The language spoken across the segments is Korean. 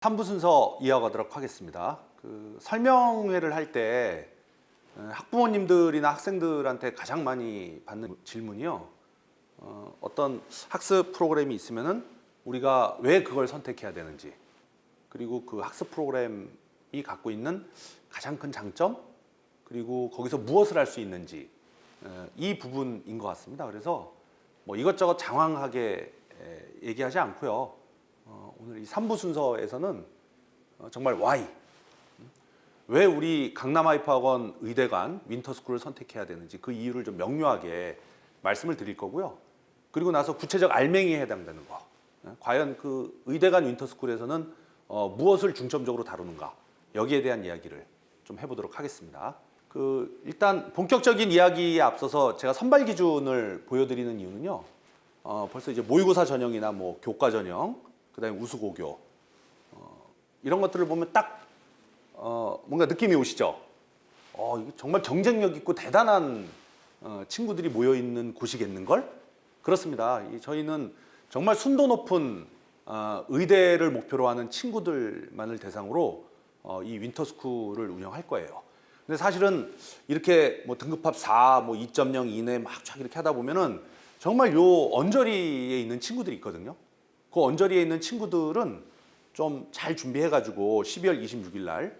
3부 순서 이어가도록 하겠습니다. 설명회를 할 때 학부모님들이나 학생들한테 가장 많이 받는 질문이요. 어떤 학습 프로그램이 있으면은 우리가 왜 그걸 선택해야 되는지, 그리고 그 학습 프로그램이 갖고 있는 가장 큰 장점, 그리고 거기서 무엇을 할 수 있는지, 이 부분인 것 같습니다. 그래서 뭐 이것저것 장황하게 얘기하지 않고요. 오늘 이 3부 순서에서는 정말 why, 왜 우리 강남아이파학원 의대관 윈터스쿨을 선택해야 되는지 그 이유를 좀 명료하게 말씀을 드릴 거고요. 그리고 나서 구체적 알맹이에 해당되는 거, 과연 그 의대관 윈터스쿨에서는 무엇을 중점적으로 다루는가, 여기에 대한 이야기를 좀 해보도록 하겠습니다. 일단 본격적인 이야기에 앞서서 제가 선발 기준을 보여드리는 이유는요. 벌써 이제 모의고사 전형이나 뭐 교과 전형, 그다음에 우수고교, 이런 것들을 보면 딱 뭔가 느낌이 오시죠? 이거 정말 경쟁력 있고 대단한 친구들이 모여 있는 곳이겠는걸? 그렇습니다. 저희는 정말 순도 높은 의대를 목표로 하는 친구들만을 대상으로 이 윈터스쿨을 운영할 거예요. 근데 사실은 이렇게 뭐 등급합 4, 뭐 2.0 이내 막 쫙 이렇게 하다 보면은 정말 요 언저리에 있는 친구들이 있거든요. 그 언저리에 있는 친구들은 좀 잘 준비해가지고 12월 26일 날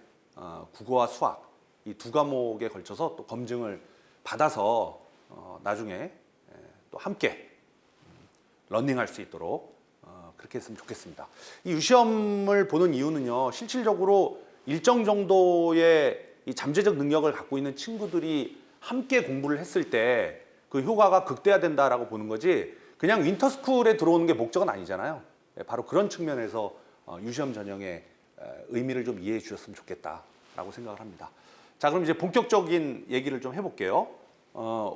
국어와 수학 이 두 과목에 걸쳐서 또 검증을 받아서 나중에 또 함께 런닝할 수 있도록 그렇게 했으면 좋겠습니다. 이 유시험을 보는 이유는요, 실질적으로 일정 정도의 이 잠재적 능력을 갖고 있는 친구들이 함께 공부를 했을 때 그 효과가 극대화된다라고 보는 거지, 그냥 윈터스쿨에 들어오는 게 목적은 아니잖아요. 바로 그런 측면에서 유시험 전형의 의미를 좀 이해해 주셨으면 좋겠다라고 생각을 합니다. 자, 그럼 이제 본격적인 얘기를 좀 해볼게요.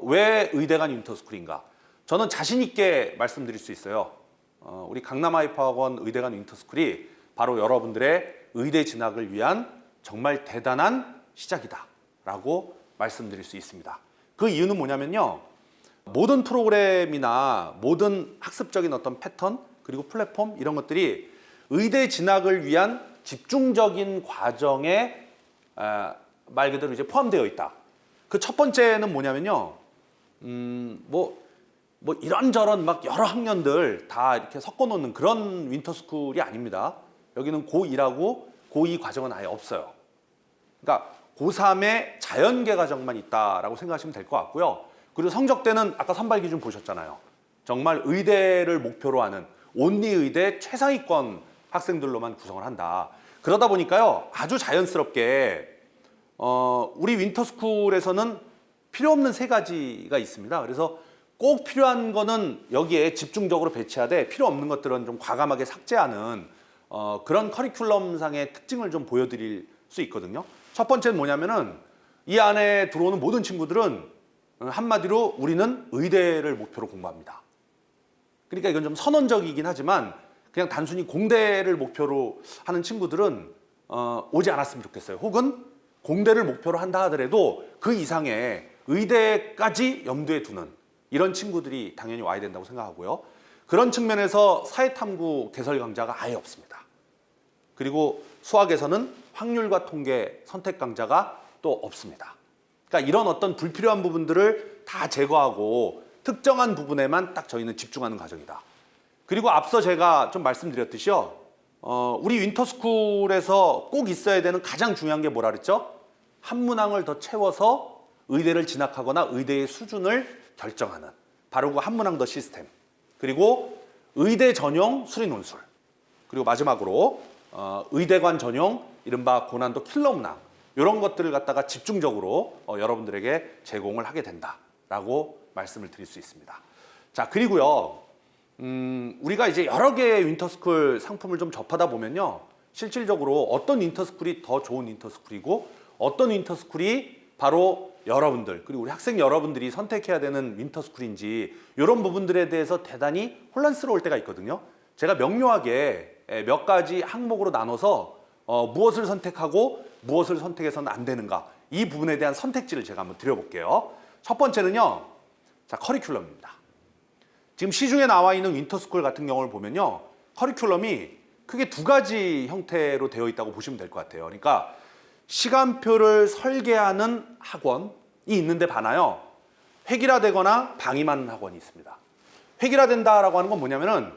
왜 의대간 윈터스쿨인가? 저는 자신 있게 말씀드릴 수 있어요. 우리 강남아이파학원 의대간 윈터스쿨이 바로 여러분들의 의대 진학을 위한 정말 대단한 시작이다라고 말씀드릴 수 있습니다. 그 이유는 뭐냐면요, 모든 프로그램이나 모든 학습적인 어떤 패턴, 그리고 플랫폼, 이런 것들이 의대 진학을 위한 집중적인 과정에 말 그대로 이제 포함되어 있다. 그 첫 번째는 뭐냐면요, 뭐 이런저런 막 여러 학년들 다 이렇게 섞어 놓는 그런 윈터스쿨이 아닙니다. 여기는 고1하고 고2 과정은 아예 없어요. 그러니까 고3의 자연계 과정만 있다라고 생각하시면 될 것 같고요. 그리고 성적대는 아까 선발 기준 보셨잖아요. 정말 의대를 목표로 하는 온리 의대 최상위권 학생들로만 구성을 한다. 그러다 보니까요, 아주 자연스럽게 우리 윈터스쿨에서는 필요 없는 세 가지가 있습니다. 그래서 꼭 필요한 거는 여기에 집중적으로 배치하되 필요 없는 것들은 좀 과감하게 삭제하는 그런 커리큘럼상의 특징을 좀 보여드릴 수 있거든요. 첫 번째는 뭐냐면은 이 안에 들어오는 모든 친구들은 한마디로 우리는 의대를 목표로 공부합니다. 그러니까 이건 좀 선언적이긴 하지만 그냥 단순히 공대를 목표로 하는 친구들은 오지 않았으면 좋겠어요. 혹은 공대를 목표로 한다 하더라도 그 이상의 의대까지 염두에 두는 이런 친구들이 당연히 와야 된다고 생각하고요. 그런 측면에서 사회탐구 개설 강좌가 아예 없습니다. 그리고 수학에서는 확률과 통계 선택 강좌가 또 없습니다. 그러니까 이런 어떤 불필요한 부분들을 다 제거하고 특정한 부분에만 딱 저희는 집중하는 과정이다. 그리고 앞서 제가 좀 말씀드렸듯이요, 우리 윈터스쿨에서 꼭 있어야 되는 가장 중요한 게 뭐라 그랬죠? 한 문항을 더 채워서 의대를 진학하거나 의대의 수준을 결정하는 바로 그 한 문항 더 시스템, 그리고 의대 전용 수리 논술, 그리고 마지막으로 의대관 전용 이른바 고난도 킬러 문항, 이런 것들을 갖다가 집중적으로 여러분들에게 제공을 하게 된다라고 말씀을 드릴 수 있습니다. 자, 그리고요, 우리가 이제 여러 개의 윈터스쿨 상품을 좀 접하다 보면요, 실질적으로 어떤 윈터스쿨이 더 좋은 윈터스쿨이고 어떤 윈터스쿨이 바로 여러분들, 그리고 우리 학생 여러분들이 선택해야 되는 윈터스쿨인지, 이런 부분들에 대해서 대단히 혼란스러울 때가 있거든요. 제가 명료하게 몇 가지 항목으로 나눠서 무엇을 선택하고 무엇을 선택해서는 안 되는가, 이 부분에 대한 선택지를 제가 한번 드려볼게요. 첫 번째는요, 자, 커리큘럼입니다. 지금 시중에 나와 있는 윈터스쿨 같은 경우를 보면요, 커리큘럼이 크게 두 가지 형태로 되어 있다고 보시면 될 것 같아요. 그러니까 시간표를 설계하는 학원이 있는데 반하여 획일화되거나 방임하는 학원이 있습니다. 획일화된다라고 하는 건 뭐냐면은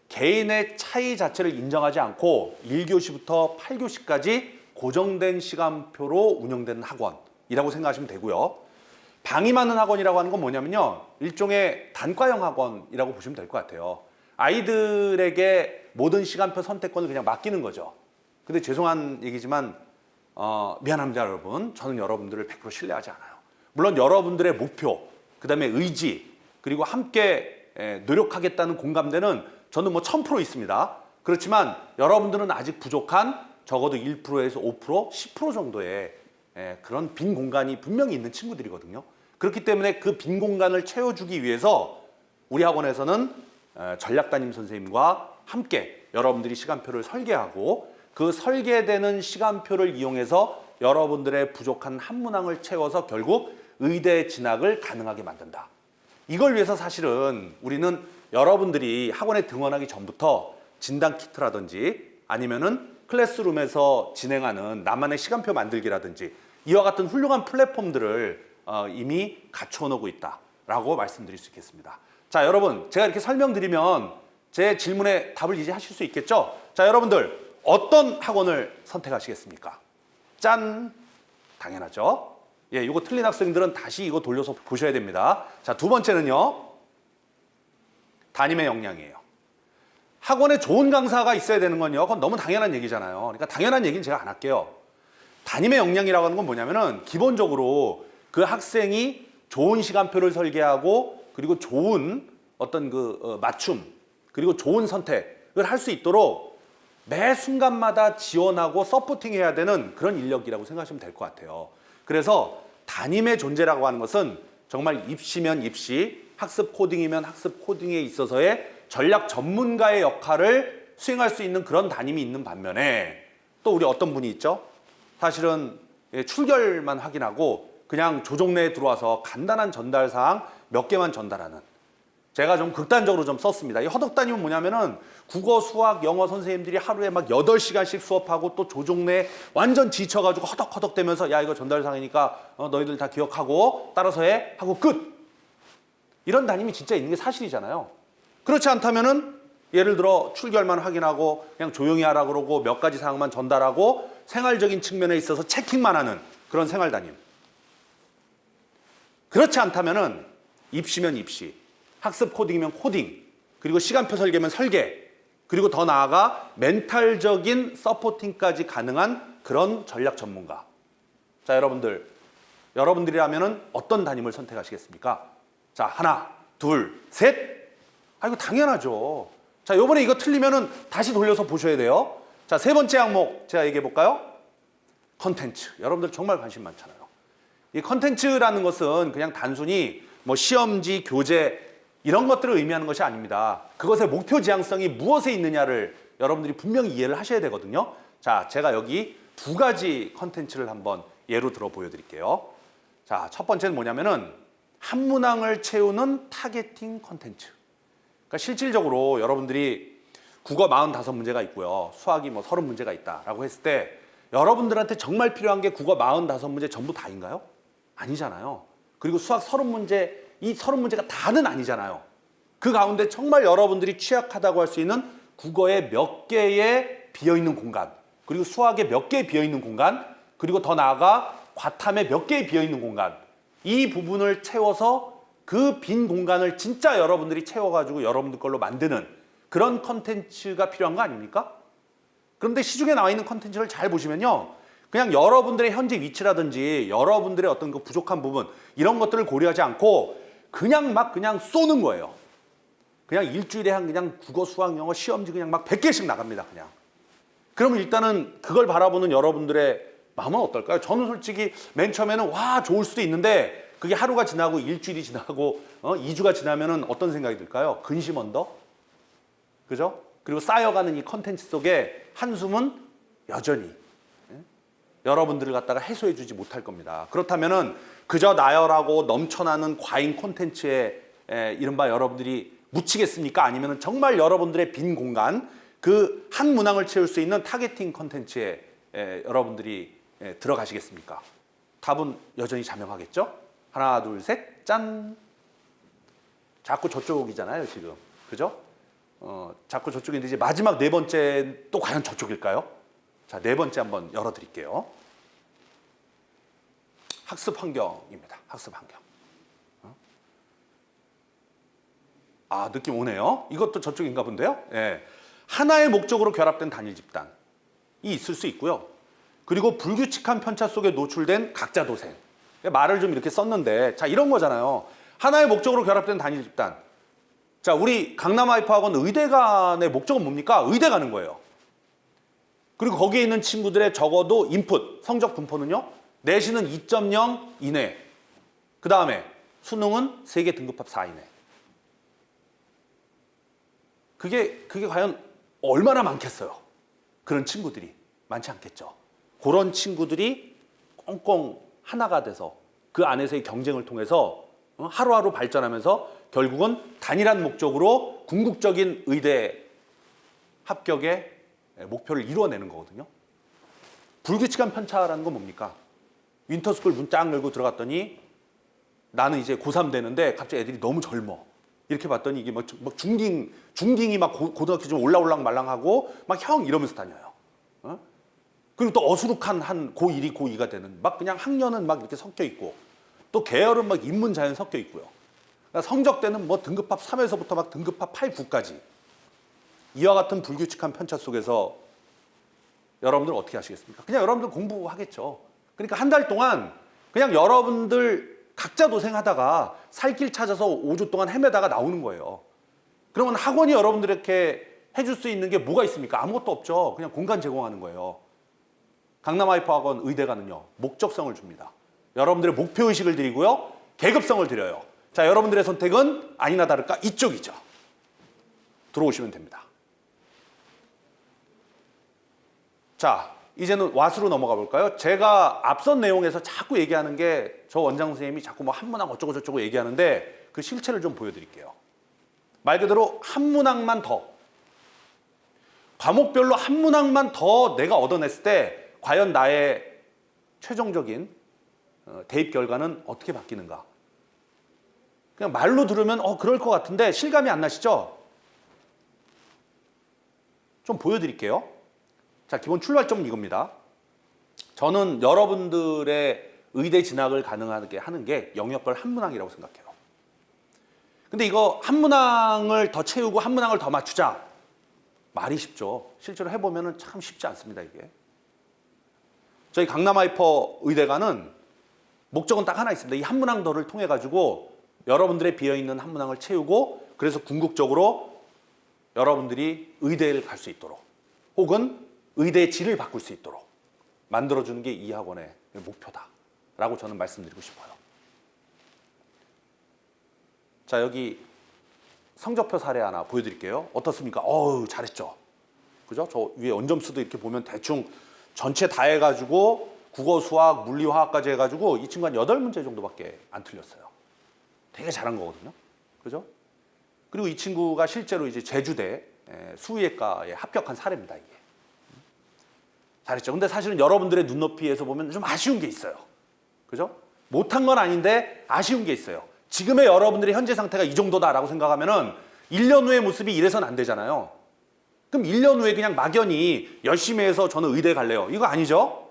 개인의 차이 자체를 인정하지 않고 1교시부터 8교시까지 고정된 시간표로 운영되는 학원이라고 생각하시면 되고요. 방임하는 학원이라고 하는 건 뭐냐면요, 일종의 단과형 학원이라고 보시면 될 것 같아요. 아이들에게 모든 시간표 선택권을 그냥 맡기는 거죠. 근데 죄송한 얘기지만 미안합니다 여러분, 저는 여러분들을 100% 신뢰하지 않아요. 물론 여러분들의 목표, 그 다음에 의지, 그리고 함께 노력하겠다는 공감대는 저는 뭐 1000% 있습니다. 그렇지만 여러분들은 아직 부족한 적어도 1%에서 5%, 10% 정도의 그런 빈 공간이 분명히 있는 친구들이거든요. 그렇기 때문에 그 빈 공간을 채워주기 위해서 우리 학원에서는 전략담임 선생님과 함께 여러분들이 시간표를 설계하고 그 설계되는 시간표를 이용해서 여러분들의 부족한 한문항을 채워서 결국 의대 진학을 가능하게 만든다. 이걸 위해서 사실은 우리는 여러분들이 학원에 등원하기 전부터 진단 키트라든지 아니면은 클래스룸에서 진행하는 나만의 시간표 만들기라든지 이와 같은 훌륭한 플랫폼들을 이미 갖추어 놓고 있다라고 말씀드릴 수 있겠습니다. 자, 여러분, 제가 이렇게 설명드리면 제 질문에 답을 이제 하실 수 있겠죠? 자, 여러분들 어떤 학원을 선택하시겠습니까? 짠! 당연하죠. 예, 이거 틀린 학생들은 다시 이거 돌려서 보셔야 됩니다. 자, 두 번째는요, 담임의 역량이에요. 학원에 좋은 강사가 있어야 되는 건요, 그건 너무 당연한 얘기잖아요. 그러니까 당연한 얘기는 제가 안 할게요. 담임의 역량이라고 하는 건 뭐냐면은 기본적으로 그 학생이 좋은 시간표를 설계하고 그리고 좋은 어떤 맞춤 그리고 좋은 선택을 할 수 있도록 매 순간마다 지원하고 서포팅해야 되는 그런 인력이라고 생각하시면 될 것 같아요. 그래서 담임의 존재라고 하는 것은 정말 입시면 입시, 학습 코딩이면 학습 코딩에 있어서의 전략 전문가의 역할을 수행할 수 있는 그런 담임이 있는 반면에 또 우리 어떤 분이 있죠? 사실은 출결만 확인하고 그냥 조종내에 들어와서 간단한 전달 사항 몇 개만 전달하는, 제가 좀 극단적으로 좀 썼습니다. 이 허덕담임은 뭐냐면은 국어, 수학, 영어 선생님들이 하루에 막 8시간씩 수업하고 또 조종내 완전 지쳐가지고 허덕허덕 대면서 야, 이거 전달 사항이니까 너희들 다 기억하고 따라서 해 하고 끝. 이런 담임이 진짜 있는 게 사실이잖아요. 그렇지 않다면은 예를 들어 출결만 확인하고 그냥 조용히 하라 그러고 몇 가지 사항만 전달하고 생활적인 측면에 있어서 체킹만 하는 그런 생활 담임. 그렇지 않다면은 입시면 입시, 학습 코딩이면 코딩, 그리고 시간표 설계면 설계, 그리고 더 나아가 멘탈적인 서포팅까지 가능한 그런 전략 전문가. 자, 여러분들이라면은 어떤 담임을 선택하시겠습니까? 자, 하나, 둘, 셋. 아, 이거 당연하죠. 자, 요번에 이거 틀리면은 다시 돌려서 보셔야 돼요. 자, 세 번째 항목 제가 얘기해 볼까요? 컨텐츠. 여러분들 정말 관심 많잖아요. 이 컨텐츠라는 것은 그냥 단순히 뭐 시험지, 교재 이런 것들을 의미하는 것이 아닙니다. 그것의 목표 지향성이 무엇에 있느냐를 여러분들이 분명히 이해를 하셔야 되거든요. 자, 제가 여기 두 가지 컨텐츠를 한번 예로 들어 보여드릴게요. 자, 첫 번째는 뭐냐면은 한문항을 채우는 타겟팅 컨텐츠. 그러니까 실질적으로 여러분들이 국어 45문제가 있고요, 수학이 뭐 30문제가 있다라고 했을 때 여러분들한테 정말 필요한 게 국어 45문제 전부 다인가요? 아니잖아요. 그리고 수학 30문제, 이 30문제가 다는 아니잖아요. 그 가운데 정말 여러분들이 취약하다고 할 수 있는 국어에 몇 개의 비어있는 공간, 그리고 수학에 몇 개의 비어있는 공간, 그리고 더 나아가 과탐에 몇 개의 비어있는 공간, 이 부분을 채워서 그 빈 공간을 진짜 여러분들이 채워가지고 여러분들 걸로 만드는 그런 컨텐츠가 필요한 거 아닙니까? 그런데 시중에 나와 있는 컨텐츠를 잘 보시면요, 그냥 여러분들의 현재 위치라든지 여러분들의 어떤 그 부족한 부분 이런 것들을 고려하지 않고 그냥 막 그냥 쏘는 거예요. 그냥 일주일에 한 그냥 국어, 수학, 영어 시험지 그냥 막 100개씩 나갑니다. 그냥. 그러면 일단은 그걸 바라보는 여러분들의 마음은 어떨까요? 저는 솔직히 맨 처음에는 와, 좋을 수도 있는데 그게 하루가 지나고 일주일이 지나고 2주가 지나면은 어떤 생각이 들까요? 근심 언더? 그죠? 그리고 쌓여가는 이 컨텐츠 속에 한숨은 여전히 여러분들을 갖다가 해소해 주지 못할 겁니다. 그렇다면은 그저 나열하고 넘쳐나는 과잉 콘텐츠에 이른바 여러분들이 묻히겠습니까? 아니면은 정말 여러분들의 빈 공간, 그 한 문항을 채울 수 있는 타겟팅 컨텐츠에 여러분들이 들어가시겠습니까? 답은 여전히 자명하겠죠? 하나, 둘, 셋, 짠! 자꾸 저쪽이잖아요, 지금. 그죠? 자꾸 저쪽인데 이제 마지막 네 번째 또 과연 저쪽일까요? 자, 네 번째 한번 열어드릴게요. 학습 환경입니다. 학습 환경. 아, 느낌 오네요. 이것도 저쪽인가 본데요. 예. 하나의 목적으로 결합된 단일 집단이 있을 수 있고요. 그리고 불규칙한 편차 속에 노출된 각자 도생. 말을 좀 이렇게 썼는데, 자, 이런 거잖아요. 하나의 목적으로 결합된 단일 집단. 자, 우리 강남 아이파학원 의대간의 목적은 뭡니까? 의대 가는 거예요. 그리고 거기에 있는 친구들의 적어도 인풋, 성적 분포는요. 내신은 2.0 이내. 그 다음에 수능은 세계 등급합 4 이내. 그게 과연 얼마나 많겠어요? 그런 친구들이 많지 않겠죠. 그런 친구들이 꽁꽁 하나가 돼서 그 안에서의 경쟁을 통해서 하루하루 발전하면서 결국은 단일한 목적으로 궁극적인 의대 합격의 목표를 이루어내는 거거든요. 불규칙한 편차라는 건 뭡니까? 윈터스쿨 문 쫙 열고 들어갔더니 나는 이제 고3 되는데 갑자기 애들이 너무 젊어. 이렇게 봤더니 이게 막 중딩이 막 고등학교 좀 올라올랑 말랑하고 막 형 이러면서 다녀요. 그리고 또 어수룩한 한 고1이 고2가 되는 막 그냥 학년은 막 이렇게 섞여 있고 또 계열은 막 인문 자연 섞여 있고요. 그러니까 성적대는 뭐 등급합 3에서부터 막 등급합 8, 9까지. 이와 같은 불규칙한 편차 속에서 여러분들 어떻게 하시겠습니까? 그냥 여러분들 공부하겠죠. 그러니까 한 달 동안 그냥 여러분들 각자 도생하다가 살 길 찾아서 5주 동안 헤매다가 나오는 거예요. 그러면 학원이 여러분들에게 해줄 수 있는 게 뭐가 있습니까? 아무것도 없죠. 그냥 공간 제공하는 거예요. 강남 아이파학원 의대가는요. 목적성을 줍니다. 여러분들의 목표의식을 드리고요. 계급성을 드려요. 자, 여러분들의 선택은 아니나 다를까 이쪽이죠. 들어오시면 됩니다. 자, 이제는 왓으로 넘어가 볼까요? 제가 앞선 내용에서 자꾸 얘기하는 게 저 원장 선생님이 자꾸 뭐 한 문항 어쩌고 저쩌고 얘기하는데 그 실체를 좀 보여드릴게요. 말 그대로 한 문항만 더, 과목별로 한 문항만 더 내가 얻어냈을 때 과연 나의 최종적인 대입 결과는 어떻게 바뀌는가? 그냥 말로 들으면 그럴 것 같은데 실감이 안 나시죠? 좀 보여드릴게요. 자, 기본 출발점은 이겁니다. 저는 여러분들의 의대 진학을 가능하게 하는 게 영역별 한 문항이라고 생각해요. 근데 이거 한 문항을 더 채우고 한 문항을 더 맞추자. 말이 쉽죠. 실제로 해보면 참 쉽지 않습니다, 이게. 저희 강남 아이퍼 의대가는 목적은 딱 하나 있습니다. 이 한 문항 더를 통해 가지고 여러분들의 비어있는 한 문항을 채우고 그래서 궁극적으로 여러분들이 의대를 갈 수 있도록 혹은 의대의 질을 바꿀 수 있도록 만들어주는 게 이 학원의 목표다라고 저는 말씀드리고 싶어요. 자, 여기 성적표 사례 하나 보여드릴게요. 어떻습니까? 어우, 잘했죠. 그죠? 저 위에 원점수도 이렇게 보면 대충 전체 다 해가지고 국어, 수학, 물리, 화학까지 해가지고 이 친구 한 8문제 정도밖에 안 틀렸어요. 되게 잘한 거거든요. 그죠? 그리고 이 친구가 실제로 이제 제주대 수의학과에 합격한 사례입니다, 이게. 잘했죠. 근데 사실은 여러분들의 눈높이에서 보면 좀 아쉬운 게 있어요. 그죠? 못한 건 아닌데 아쉬운 게 있어요. 지금의 여러분들의 현재 상태가 이 정도다라고 생각하면은 1년 후의 모습이 이래서는 안 되잖아요. 그럼 1년 후에 그냥 막연히 열심히 해서 저는 의대 갈래요. 이거 아니죠?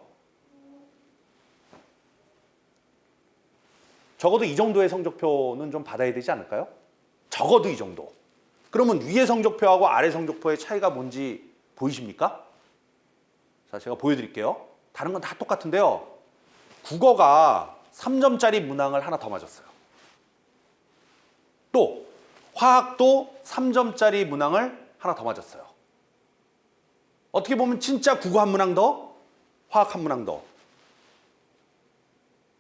적어도 이 정도의 성적표는 좀 받아야 되지 않을까요? 적어도 이 정도. 그러면 위의 성적표하고 아래 성적표의 차이가 뭔지 보이십니까? 자, 제가 보여드릴게요. 다른 건 다 똑같은데요. 국어가 3점짜리 문항을 하나 더 맞았어요. 또 화학도 3점짜리 문항을 하나 더 맞았어요. 어떻게 보면 진짜 국어 한 문항 더, 화학 한 문항 더.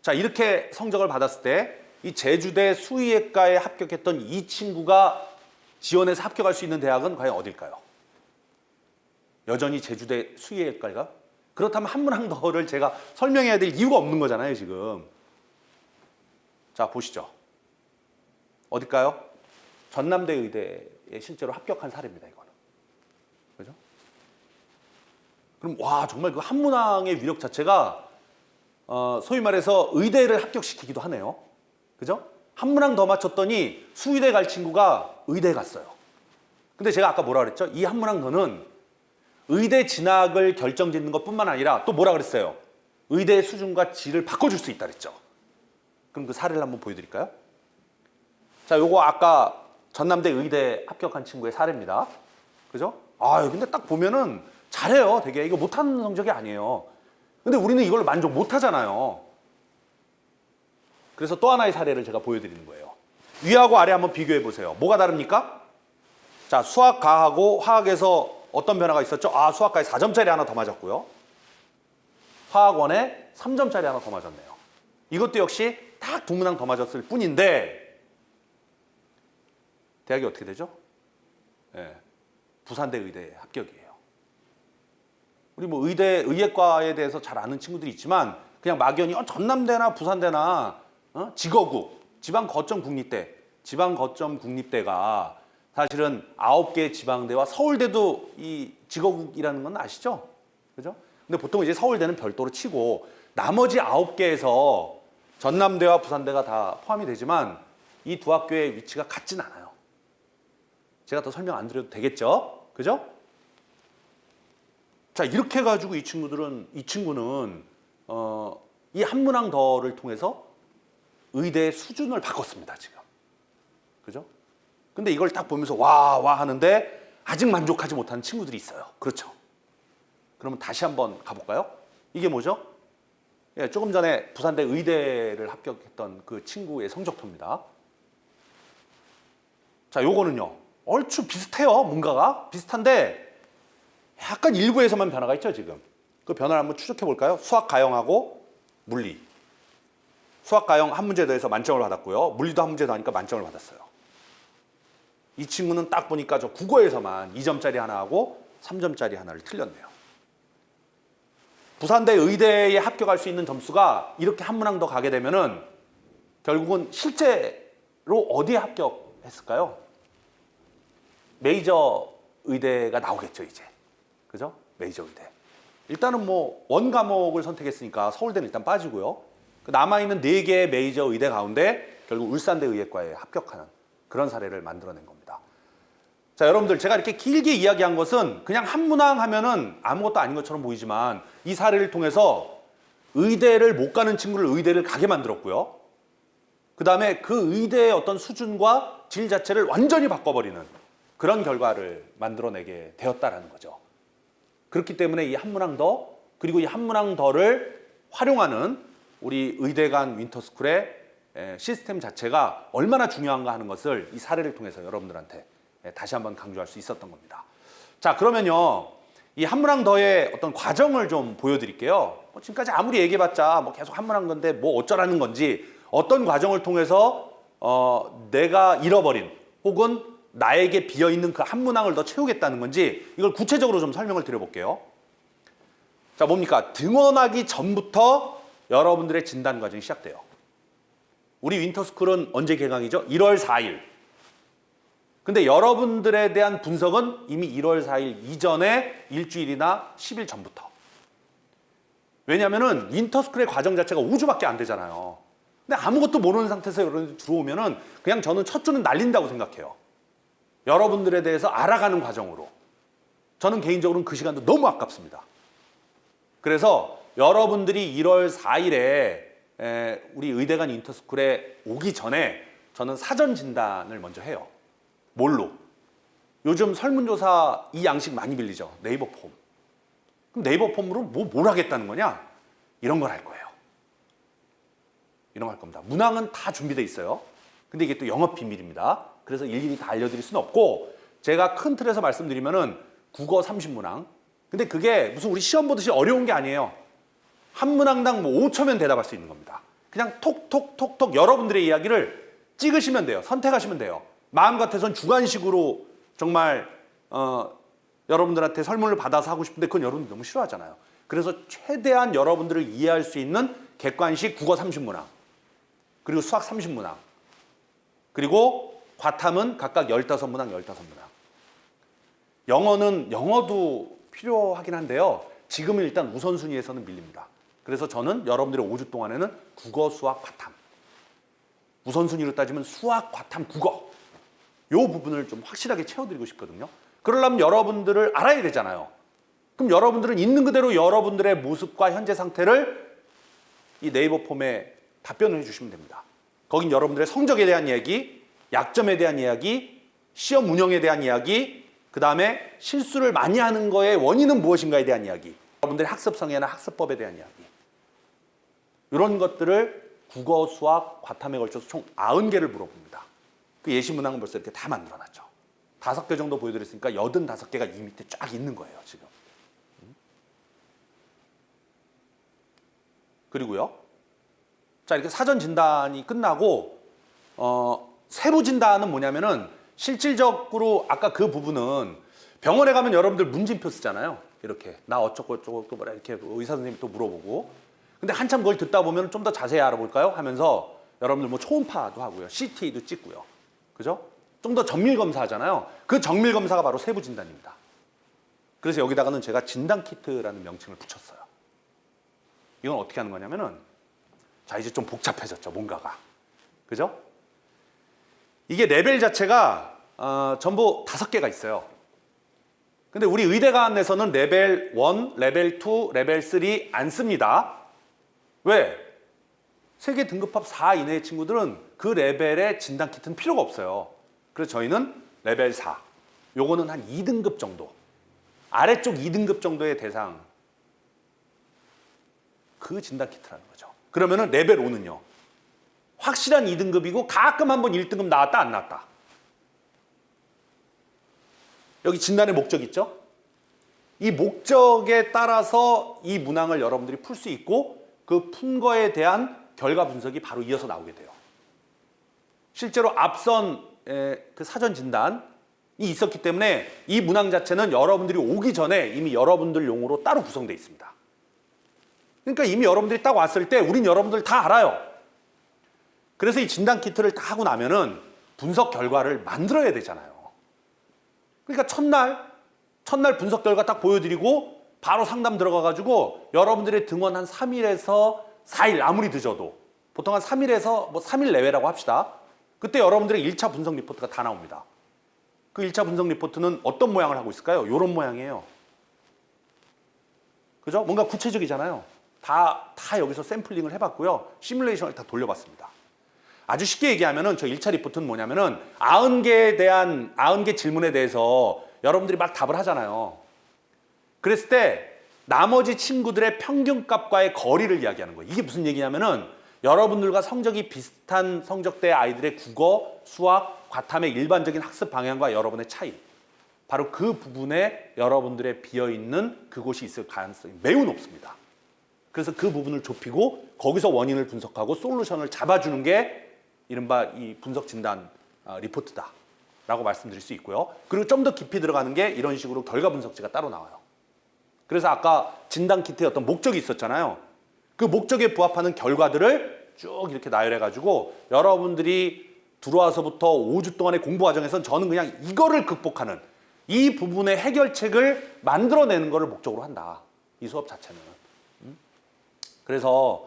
자, 이렇게 성적을 받았을 때 이 제주대 수의학과에 합격했던 이 친구가 지원해서 합격할 수 있는 대학은 과연 어딜까요? 여전히 제주대 수의학과가? 그렇다면 한 문항 더를 제가 설명해야 될 이유가 없는 거잖아요, 지금. 자, 보시죠. 어딜까요? 전남대 의대에 실제로 합격한 사례입니다, 이거는. 그죠? 그럼 와 정말 그 한문항의 위력 자체가 소위 말해서 의대를 합격시키기도 하네요. 그죠? 한문항 더 맞췄더니 수의대 갈 친구가 의대에 갔어요. 근데 제가 아까 뭐라 그랬죠? 이 한문항 더는 의대 진학을 결정짓는 것뿐만 아니라 또 뭐라 그랬어요? 의대의 수준과 질을 바꿔줄 수 있다 그랬죠. 그럼 그 사례를 한번 보여드릴까요? 자, 요거 아까 전남대 의대 합격한 친구의 사례입니다. 그죠? 근데 딱 보면은 잘해요. 되게 이거 못하는 성적이 아니에요. 근데 우리는 이걸 만족 못하잖아요. 그래서 또 하나의 사례를 제가 보여드리는 거예요. 위하고 아래 한번 비교해 보세요. 뭐가 다릅니까? 자, 수학, 가하고 화학에서 어떤 변화가 있었죠? 수학과에 4점짜리 하나 더 맞았고요. 화학원에 3점짜리 하나 더 맞았네요. 이것도 역시 딱 두 문항 더 맞았을 뿐인데 대학이 어떻게 되죠? 부산대 의대 합격이에요. 우리 뭐 의예과에 대해서 잘 아는 친구들이 있지만 그냥 막연히 전남대나 부산대나 지거국, 지방거점 국립대가 사실은 9개 지방대와 서울대도 이 지거국이라는 건 아시죠? 그죠? 근데 보통 이제 서울대는 별도로 치고 나머지 9개에서 전남대와 부산대가 다 포함이 되지만 이 두 학교의 위치가 같진 않아요. 제가 더 설명 안 드려도 되겠죠? 그죠? 자, 이렇게 해가지고 이 친구는 이 한문항 더를 통해서 의대의 수준을 바꿨습니다, 지금. 그죠? 근데 이걸 딱 보면서 와 하는데 아직 만족하지 못하는 친구들이 있어요. 그렇죠? 그러면 다시 한번 가볼까요? 이게 뭐죠? 조금 전에 부산대 의대를 합격했던 그 친구의 성적표입니다. 자, 요거는요. 얼추 비슷해요. 뭔가가 비슷한데 약간 일부에서만 변화가 있죠, 지금. 그 변화를 한번 추적해 볼까요? 수학 가형하고 물리. 수학 가형 한 문제 더해서 만점을 받았고요. 물리도 한 문제 더 하니까 만점을 받았어요. 이 친구는 딱 보니까 저 국어에서만 2점짜리 하나 하고 3점짜리 하나를 틀렸네요. 부산대 의대에 합격할 수 있는 점수가 이렇게 한문항 더 가게 되면은 결국은 실제로 어디에 합격했을까요? 메이저 의대가 나오겠죠, 이제. 그죠? 메이저 의대. 일단은 뭐 원 과목을 선택했으니까 서울대는 일단 빠지고요. 남아있는 4개의 메이저 의대 가운데 결국 울산대 의예과에 합격하는 그런 사례를 만들어낸 겁니다. 자, 여러분들 제가 이렇게 길게 이야기한 것은 그냥 한문항 하면은 아무것도 아닌 것처럼 보이지만 이 사례를 통해서 의대를 못 가는 친구를 의대를 가게 만들었고요. 그 다음에 그 의대의 어떤 수준과 질 자체를 완전히 바꿔버리는 그런 결과를 만들어내게 되었다라는 거죠. 그렇기 때문에 이 한문항 더 그리고 이 한문항 더를 활용하는 우리 의대 간 윈터스쿨의 시스템 자체가 얼마나 중요한가 하는 것을 이 사례를 통해서 여러분들한테 다시 한번 강조할 수 있었던 겁니다. 자, 그러면요. 이 한문항 더의 어떤 과정을 좀 보여드릴게요. 지금까지 아무리 얘기해봤자 뭐 계속 한문항 더인데 뭐 어쩌라는 건지 어떤 과정을 통해서 내가 잃어버린 혹은 나에게 비어있는 그 한문항을 더 채우겠다는 건지 이걸 구체적으로 좀 설명을 드려볼게요. 자, 뭡니까? 등원하기 전부터 여러분들의 진단 과정이 시작돼요. 우리 윈터스쿨은 언제 개강이죠? 1월 4일. 근데 여러분들에 대한 분석은 이미 1월 4일 이전에 일주일이나 10일 전부터. 왜냐면은 윈터스쿨의 과정 자체가 5주밖에 안 되잖아요. 근데 아무것도 모르는 상태에서 여러분들이 들어오면은 그냥 저는 첫 주는 날린다고 생각해요. 여러분들에 대해서 알아가는 과정으로. 저는 개인적으로는 그 시간도 너무 아깝습니다. 그래서 여러분들이 1월 4일에 우리 의대간 윈터스쿨에 오기 전에 저는 사전 진단을 먼저 해요. 뭘로? 요즘 설문조사 이 양식 많이 빌리죠. 네이버 폼. 그럼 네이버 폼으로 뭘 하겠다는 거냐? 이런 걸 할 거예요. 이런 거 할 겁니다. 문항은 다 준비되어 있어요. 근데 이게 또 영업 비밀입니다. 그래서 일일이 다 알려드릴 수는 없고 제가 큰 틀에서 말씀드리면은 국어 30문항. 근데 그게 무슨 우리 시험 보듯이 어려운 게 아니에요. 한 문항당 뭐 5초면 대답할 수 있는 겁니다. 그냥 톡톡톡톡 여러분들의 이야기를 찍으시면 돼요. 선택하시면 돼요. 마음 같아선 주관식으로 정말 여러분들한테 설문을 받아서 하고 싶은데 그건 여러분들 너무 싫어하잖아요. 그래서 최대한 여러분들을 이해할 수 있는 객관식 국어 30문항 그리고 수학 30문항 그리고 과탐은 각각 15문항 15문항 영어도 필요하긴 한데요. 지금은 일단 우선순위에서는 밀립니다. 그래서 저는 여러분들의 5주 동안에는 국어, 수학, 과탐, 우선순위로 따지면 수학, 과탐, 국어 이 부분을 좀 확실하게 채워드리고 싶거든요. 그러려면 여러분들을 알아야 되잖아요. 그럼 여러분들은 있는 그대로 여러분들의 모습과 현재 상태를 이 네이버 폼에 답변을 해주시면 됩니다. 거긴 여러분들의 성적에 대한 이야기, 약점에 대한 이야기, 시험 운영에 대한 이야기, 그 다음에 실수를 많이 하는 거의 원인은 무엇인가에 대한 이야기, 여러분들의 학습 성향이나 학습법에 대한 이야기, 이런 것들을 국어, 수학, 과탐에 걸쳐서 총 90개를 물어봅니다. 그 예시 문항은 벌써 이렇게 다 만들어놨죠. 5개 정도 보여드렸으니까 85개가 이 밑에 쫙 있는 거예요, 지금. 그리고요. 자, 이렇게 사전 진단이 끝나고 세부 진단은 뭐냐면은 실질적으로 아까 그 부분은 병원에 가면 여러분들 문진표 쓰잖아요. 이렇게 나 어쩌고 저쩌고 또 뭐라 이렇게 의사 선생님이 또 물어보고. 근데 한참 그걸 듣다 보면 좀 더 자세히 알아볼까요? 하면서 여러분들 뭐 초음파도 하고요. CT도 찍고요. 그죠? 좀 더 정밀 검사하잖아요. 그 정밀 검사가 바로 세부 진단입니다. 그래서 여기다가는 제가 진단 키트라는 명칭을 붙였어요. 이건 어떻게 하는 거냐면은 자, 이제 좀 복잡해졌죠, 뭔가가. 그죠? 이게 레벨 자체가 전부 5개가 있어요. 근데 우리 의대관에서는 레벨 1, 레벨 2, 레벨 3 안 씁니다. 왜? 세계 등급합 4 이내의 친구들은 그 레벨의 진단 키트는 필요가 없어요. 그래서 저희는 레벨 4. 요거는 한 2등급 정도. 아래쪽 2등급 정도의 대상. 그 진단 키트라는 거죠. 그러면은 레벨 5는요. 확실한 2등급이고 가끔 한번 1등급 나왔다 안 나왔다. 여기 진단의 목적 있죠? 이 목적에 따라서 이 문항을 여러분들이 풀 수 있고 그 푼 거에 대한 결과 분석이 바로 이어서 나오게 돼요. 실제로 앞선 그 사전 진단이 있었기 때문에 이 문항 자체는 여러분들이 오기 전에 이미 여러분들 용으로 따로 구성되어 있습니다. 그러니까 이미 여러분들이 딱 왔을 때 우린 여러분들 다 알아요. 그래서 이 진단 키트를 다 하고 나면은 분석 결과를 만들어야 되잖아요. 그러니까 첫날 분석 결과 딱 보여드리고 바로 상담 들어가가지고 여러분들의 등원 한 3일에서 4일 아무리 늦어도 보통 한 3일에서 뭐 3일 내외라고 합시다. 그때 여러분들의 1차 분석 리포트가 다 나옵니다. 그 1차 분석 리포트는 어떤 모양을 하고 있을까요? 이런 모양이에요. 그죠? 뭔가 구체적이잖아요. 다 여기서 샘플링을 해봤고요. 시뮬레이션을 다 돌려봤습니다. 아주 쉽게 얘기하면은 저 1차 리포트는 뭐냐면은 90개 질문에 대해서 여러분들이 막 답을 하잖아요. 그랬을 때 나머지 친구들의 평균값과의 거리를 이야기하는 거예요. 이게 무슨 얘기냐면은 여러분들과 성적이 비슷한 성적대 아이들의 국어, 수학, 과탐의 일반적인 학습 방향과 여러분의 차이. 바로 그 부분에 여러분들의 비어있는 그곳이 있을 가능성이 매우 높습니다. 그래서 그 부분을 좁히고 거기서 원인을 분석하고 솔루션을 잡아주는 게 이른바 이 분석 진단 리포트다 라고 말씀드릴 수 있고요. 그리고 좀 더 깊이 들어가는 게 이런 식으로 결과 분석지가 따로 나와요. 그래서 아까 진단 키트의 어떤 목적이 있었잖아요. 그 목적에 부합하는 결과들을 쭉 이렇게 나열해가지고 여러분들이 들어와서부터 5주 동안의 공부 과정에서는 저는 그냥 이거를 극복하는 이 부분의 해결책을 만들어내는 것을 목적으로 한다. 이 수업 자체는. 그래서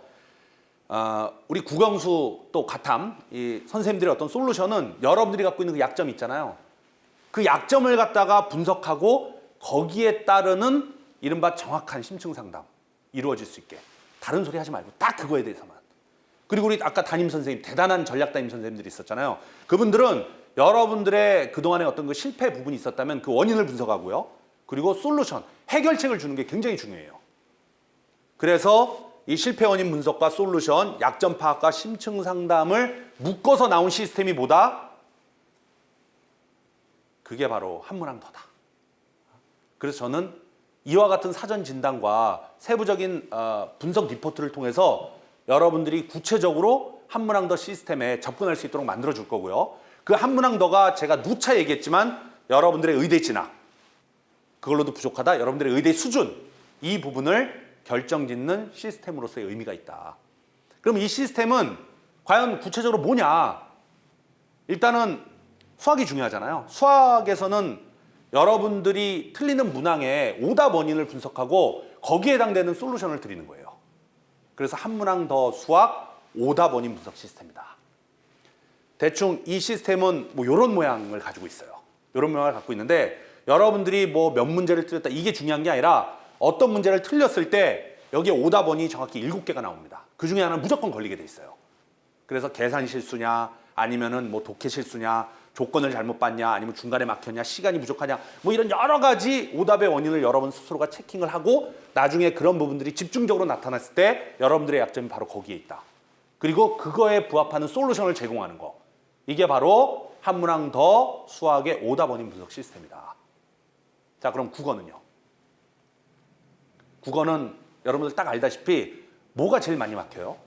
우리 국영수 또 과탐 이 선생님들의 어떤 솔루션은 여러분들이 갖고 있는 그 약점이 있잖아요. 그 약점을 갖다가 분석하고 거기에 따르는 이른바 정확한 심층 상담 이루어질 수 있게 다른 소리 하지 말고 딱 그거에 대해서만. 그리고 우리 아까 담임 선생님 대단한 전략 담임 선생님들이 있었잖아요. 그분들은 여러분들의 그동안의 어떤 그 실패 부분이 있었다면 그 원인을 분석하고요. 그리고 솔루션 해결책을 주는 게 굉장히 중요해요. 그래서 이 실패 원인 분석과 솔루션, 약점 파악과 심층 상담을 묶어서 나온 시스템이 뭐다? 그게 바로 한문항더다. 그래서 저는 이와 같은 사전 진단과 세부적인 분석 리포트를 통해서 여러분들이 구체적으로 한문항더 시스템에 접근할 수 있도록 만들어 줄 거고요. 그 한문항더가 제가 누차 얘기했지만 여러분들의 의대 진학, 그걸로도 부족하다. 여러분들의 의대 수준, 이 부분을 결정짓는 시스템으로서의 의미가 있다. 그럼 이 시스템은 과연 구체적으로 뭐냐? 일단은 수학이 중요하잖아요. 수학에서는 여러분들이 틀리는 문항의 오답 원인을 분석하고 거기에 해당되는 솔루션을 드리는 거예요. 그래서 한 문항 더 수학 오답 원인 분석 시스템이다. 대충 이 시스템은 뭐 이런 모양을 가지고 있어요. 이런 모양을 갖고 있는데 여러분들이 뭐 몇 문제를 틀렸다 이게 중요한 게 아니라 어떤 문제를 틀렸을 때 여기에 오답 원인이 정확히 7개가 나옵니다. 그 중에 하나는 무조건 걸리게 돼 있어요. 그래서 계산 실수냐 아니면은 뭐 독해 실수냐 조건을 잘못 봤냐 아니면 중간에 막혔냐 시간이 부족하냐 뭐 이런 여러 가지 오답의 원인을 여러분 스스로가 체킹을 하고 나중에 그런 부분들이 집중적으로 나타났을 때 여러분들의 약점이 바로 거기에 있다. 그리고 그거에 부합하는 솔루션을 제공하는 거. 이게 바로 한 문항 더 수학의 오답 원인 분석 시스템이다. 자, 그럼 국어는요? 국어는 여러분들 딱 알다시피 뭐가 제일 많이 막혀요?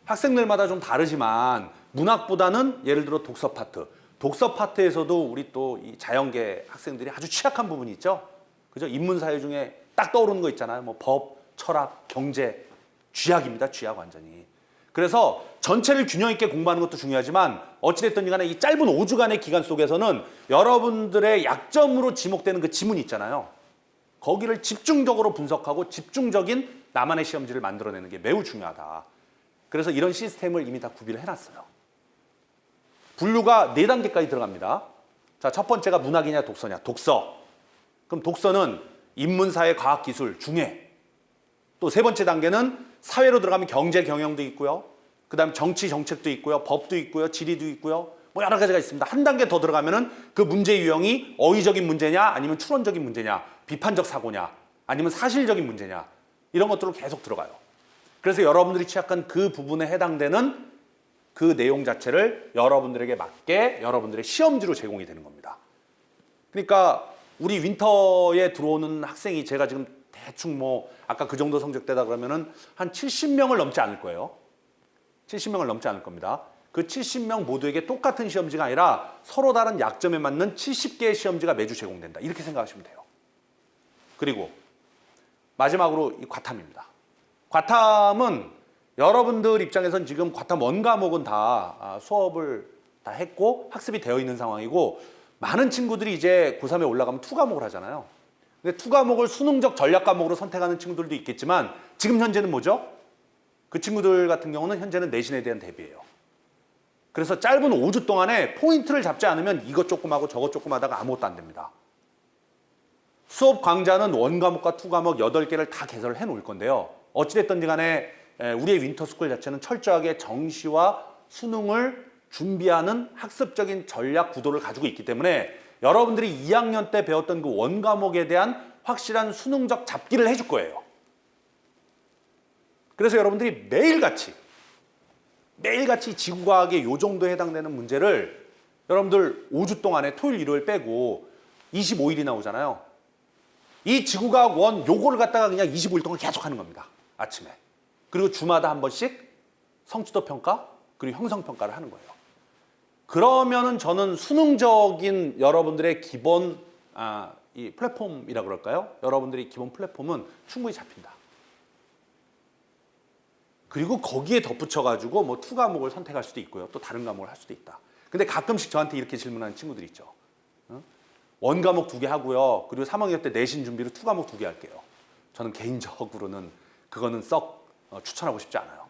학생들마다 좀 다르지만 문학보다는 예를 들어 독서 파트. 독서 파트에서도 우리 또 이 자연계 학생들이 아주 취약한 부분이 있죠. 그죠? 인문사회 중에 딱 떠오르는 거 있잖아요. 뭐 법, 철학, 경제, 쥐약입니다. 쥐약 완전히. 그래서 전체를 균형 있게 공부하는 것도 중요하지만 어찌됐든 간에 이 짧은 5주간의 기간 속에서는 여러분들의 약점으로 지목되는 그 지문이 있잖아요. 거기를 집중적으로 분석하고 집중적인 나만의 시험지를 만들어내는 게 매우 중요하다. 그래서 이런 시스템을 이미 다 구비를 해놨어요. 분류가 4단계까지 들어갑니다. 자, 첫 번째가 문학이냐 독서냐. 독서. 그럼 독서는 인문사회 과학기술 중에 또 세 번째 단계는 사회로 들어가면 경제 경영도 있고요. 그 다음 정치 정책도 있고요. 법도 있고요. 지리도 있고요. 뭐 여러 가지가 있습니다. 한 단계 더 들어가면은 그 문제 유형이 어휘적인 문제냐 아니면 추론적인 문제냐 비판적 사고냐 아니면 사실적인 문제냐 이런 것들로 계속 들어가요. 그래서 여러분들이 취약한 그 부분에 해당되는 그 내용 자체를 여러분들에게 맞게 여러분들의 시험지로 제공이 되는 겁니다. 그러니까 우리 윈터에 들어오는 학생이 제가 지금 대충 뭐 아까 그 정도 성적대다 그러면은 한 70명을 넘지 않을 거예요. 70명을 넘지 않을 겁니다. 그 70명 모두에게 똑같은 시험지가 아니라 서로 다른 약점에 맞는 70개의 시험지가 매주 제공된다. 이렇게 생각하시면 돼요. 그리고 마지막으로 이 과탐입니다. 과탐은 여러분들 입장에선 지금 과탐 원과목은 다 수업을 다 했고 학습이 되어 있는 상황이고 많은 친구들이 이제 고3에 올라가면 투과목을 하잖아요. 근데 투과목을 수능적 전략 과목으로 선택하는 친구들도 있겠지만 지금 현재는 뭐죠? 그 친구들 같은 경우는 현재는 내신에 대한 대비예요. 그래서 짧은 5주 동안에 포인트를 잡지 않으면 이것 조금 하고 저것 조금 하다가 아무것도 안 됩니다. 수업 강좌는 원과목과 투과목 8개를 다 개설을 해놓을 건데요. 어찌됐든 간에 우리의 윈터스쿨 자체는 철저하게 정시와 수능을 준비하는 학습적인 전략 구도를 가지고 있기 때문에 여러분들이 2학년 때 배웠던 그 원과목에 대한 확실한 수능적 잡기를 해줄 거예요. 그래서 여러분들이 매일같이 지구과학의 요 정도에 해당되는 문제를 여러분들 5주 동안에 토요일, 일요일 빼고 25일이 나오잖아요. 이 지구과학 원 요거를 갖다가 그냥 25일 동안 계속 하는 겁니다. 아침에. 그리고 주마다 한 번씩 성취도 평가 그리고 형성 평가를 하는 거예요. 그러면은 저는 수능적인 여러분들의 기본 이 플랫폼이라 그럴까요? 여러분들이 기본 플랫폼은 충분히 잡힌다. 그리고 거기에 덧붙여가지고 뭐 투 과목을 선택할 수도 있고요. 또 다른 과목을 할 수도 있다. 근데 가끔씩 저한테 이렇게 질문하는 친구들이 있죠. 원 과목 2개 하고요. 그리고 3학년 때 내신 준비로 투 과목 2개 할게요. 저는 개인적으로는 그거는 썩 추천하고 싶지 않아요.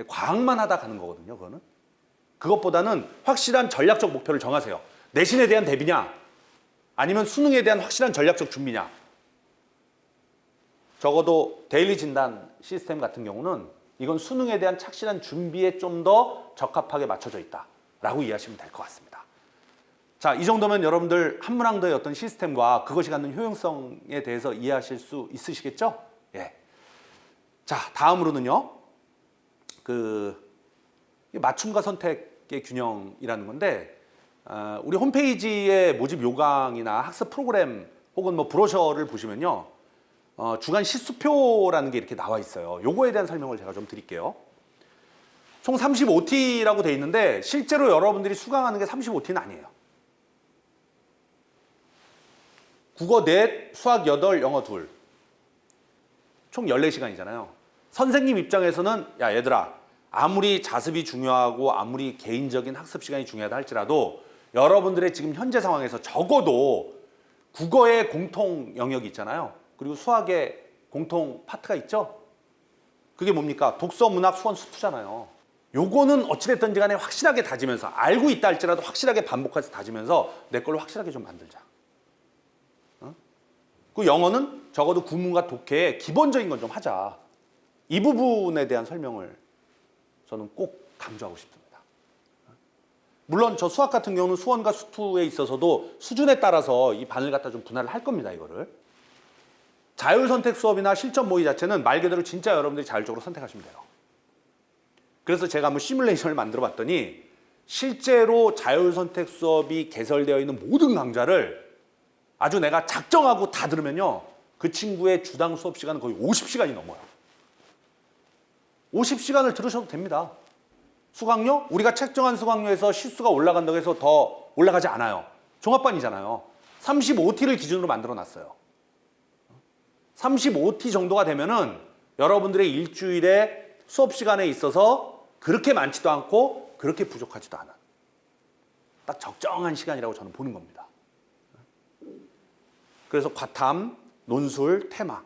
과학만 하다 가는 거거든요. 그거는. 그것보다는 확실한 전략적 목표를 정하세요. 내신에 대한 대비냐 아니면 수능에 대한 확실한 전략적 준비냐. 적어도 데일리 진단 시스템 같은 경우는 이건 수능에 대한 착실한 준비에 좀 더 적합하게 맞춰져 있다라고 이해하시면 될 것 같습니다. 자, 이 정도면 여러분들 한문항도의 어떤 시스템과 그것이 갖는 효용성에 대해서 이해하실 수 있으시겠죠? 예. 자, 다음으로는요. 맞춤과 선택의 균형이라는 건데 우리 홈페이지의 모집 요강이나 학습 프로그램 혹은 뭐 브로셔를 보시면요. 주간 시수표라는 게 이렇게 나와 있어요. 요거에 대한 설명을 제가 좀 드릴게요. 총 35T라고 돼 있는데 실제로 여러분들이 수강하는 게 35T는 아니에요. 국어 4, 수학 8, 영어 2. 총 14시간이잖아요. 선생님 입장에서는 야 얘들아 아무리 자습이 중요하고 아무리 개인적인 학습 시간이 중요하다 할지라도 여러분들의 지금 현재 상황에서 적어도 국어의 공통 영역이 있잖아요. 그리고 수학의 공통 파트가 있죠? 그게 뭡니까? 독서, 문학, 수원, 수투잖아요. 요거는 어찌됐든지 간에 확실하게 다지면서, 알고 있다 할지라도 확실하게 반복해서 다지면서 내 걸로 확실하게 좀 만들자. 그 영어는 적어도 구문과 독해의 기본적인 건 좀 하자. 이 부분에 대한 설명을 저는 꼭 강조하고 싶습니다. 물론 저 수학 같은 경우는 수원과 수투에 있어서도 수준에 따라서 이 반을 갖다 좀 분할을 할 겁니다, 이거를. 자율선택 수업이나 실전 모의 자체는 말 그대로 진짜 여러분들이 자율적으로 선택하시면 돼요. 그래서 제가 한번 시뮬레이션을 만들어 봤더니 실제로 자율선택 수업이 개설되어 있는 모든 강좌를 아주 내가 작정하고 다 들으면요, 그 친구의 주당 수업 시간은 거의 50시간이 넘어요. 50시간을 들으셔도 됩니다. 수강료? 우리가 책정한 수강료에서 실수가 올라간다고 해서 더 올라가지 않아요. 종합반이잖아요. 35T를 기준으로 만들어 놨어요. 35T 정도가 되면은 여러분들의 일주일에 수업 시간에 있어서 그렇게 많지도 않고 그렇게 부족하지도 않아. 딱 적정한 시간이라고 저는 보는 겁니다. 그래서 과탐, 논술, 테마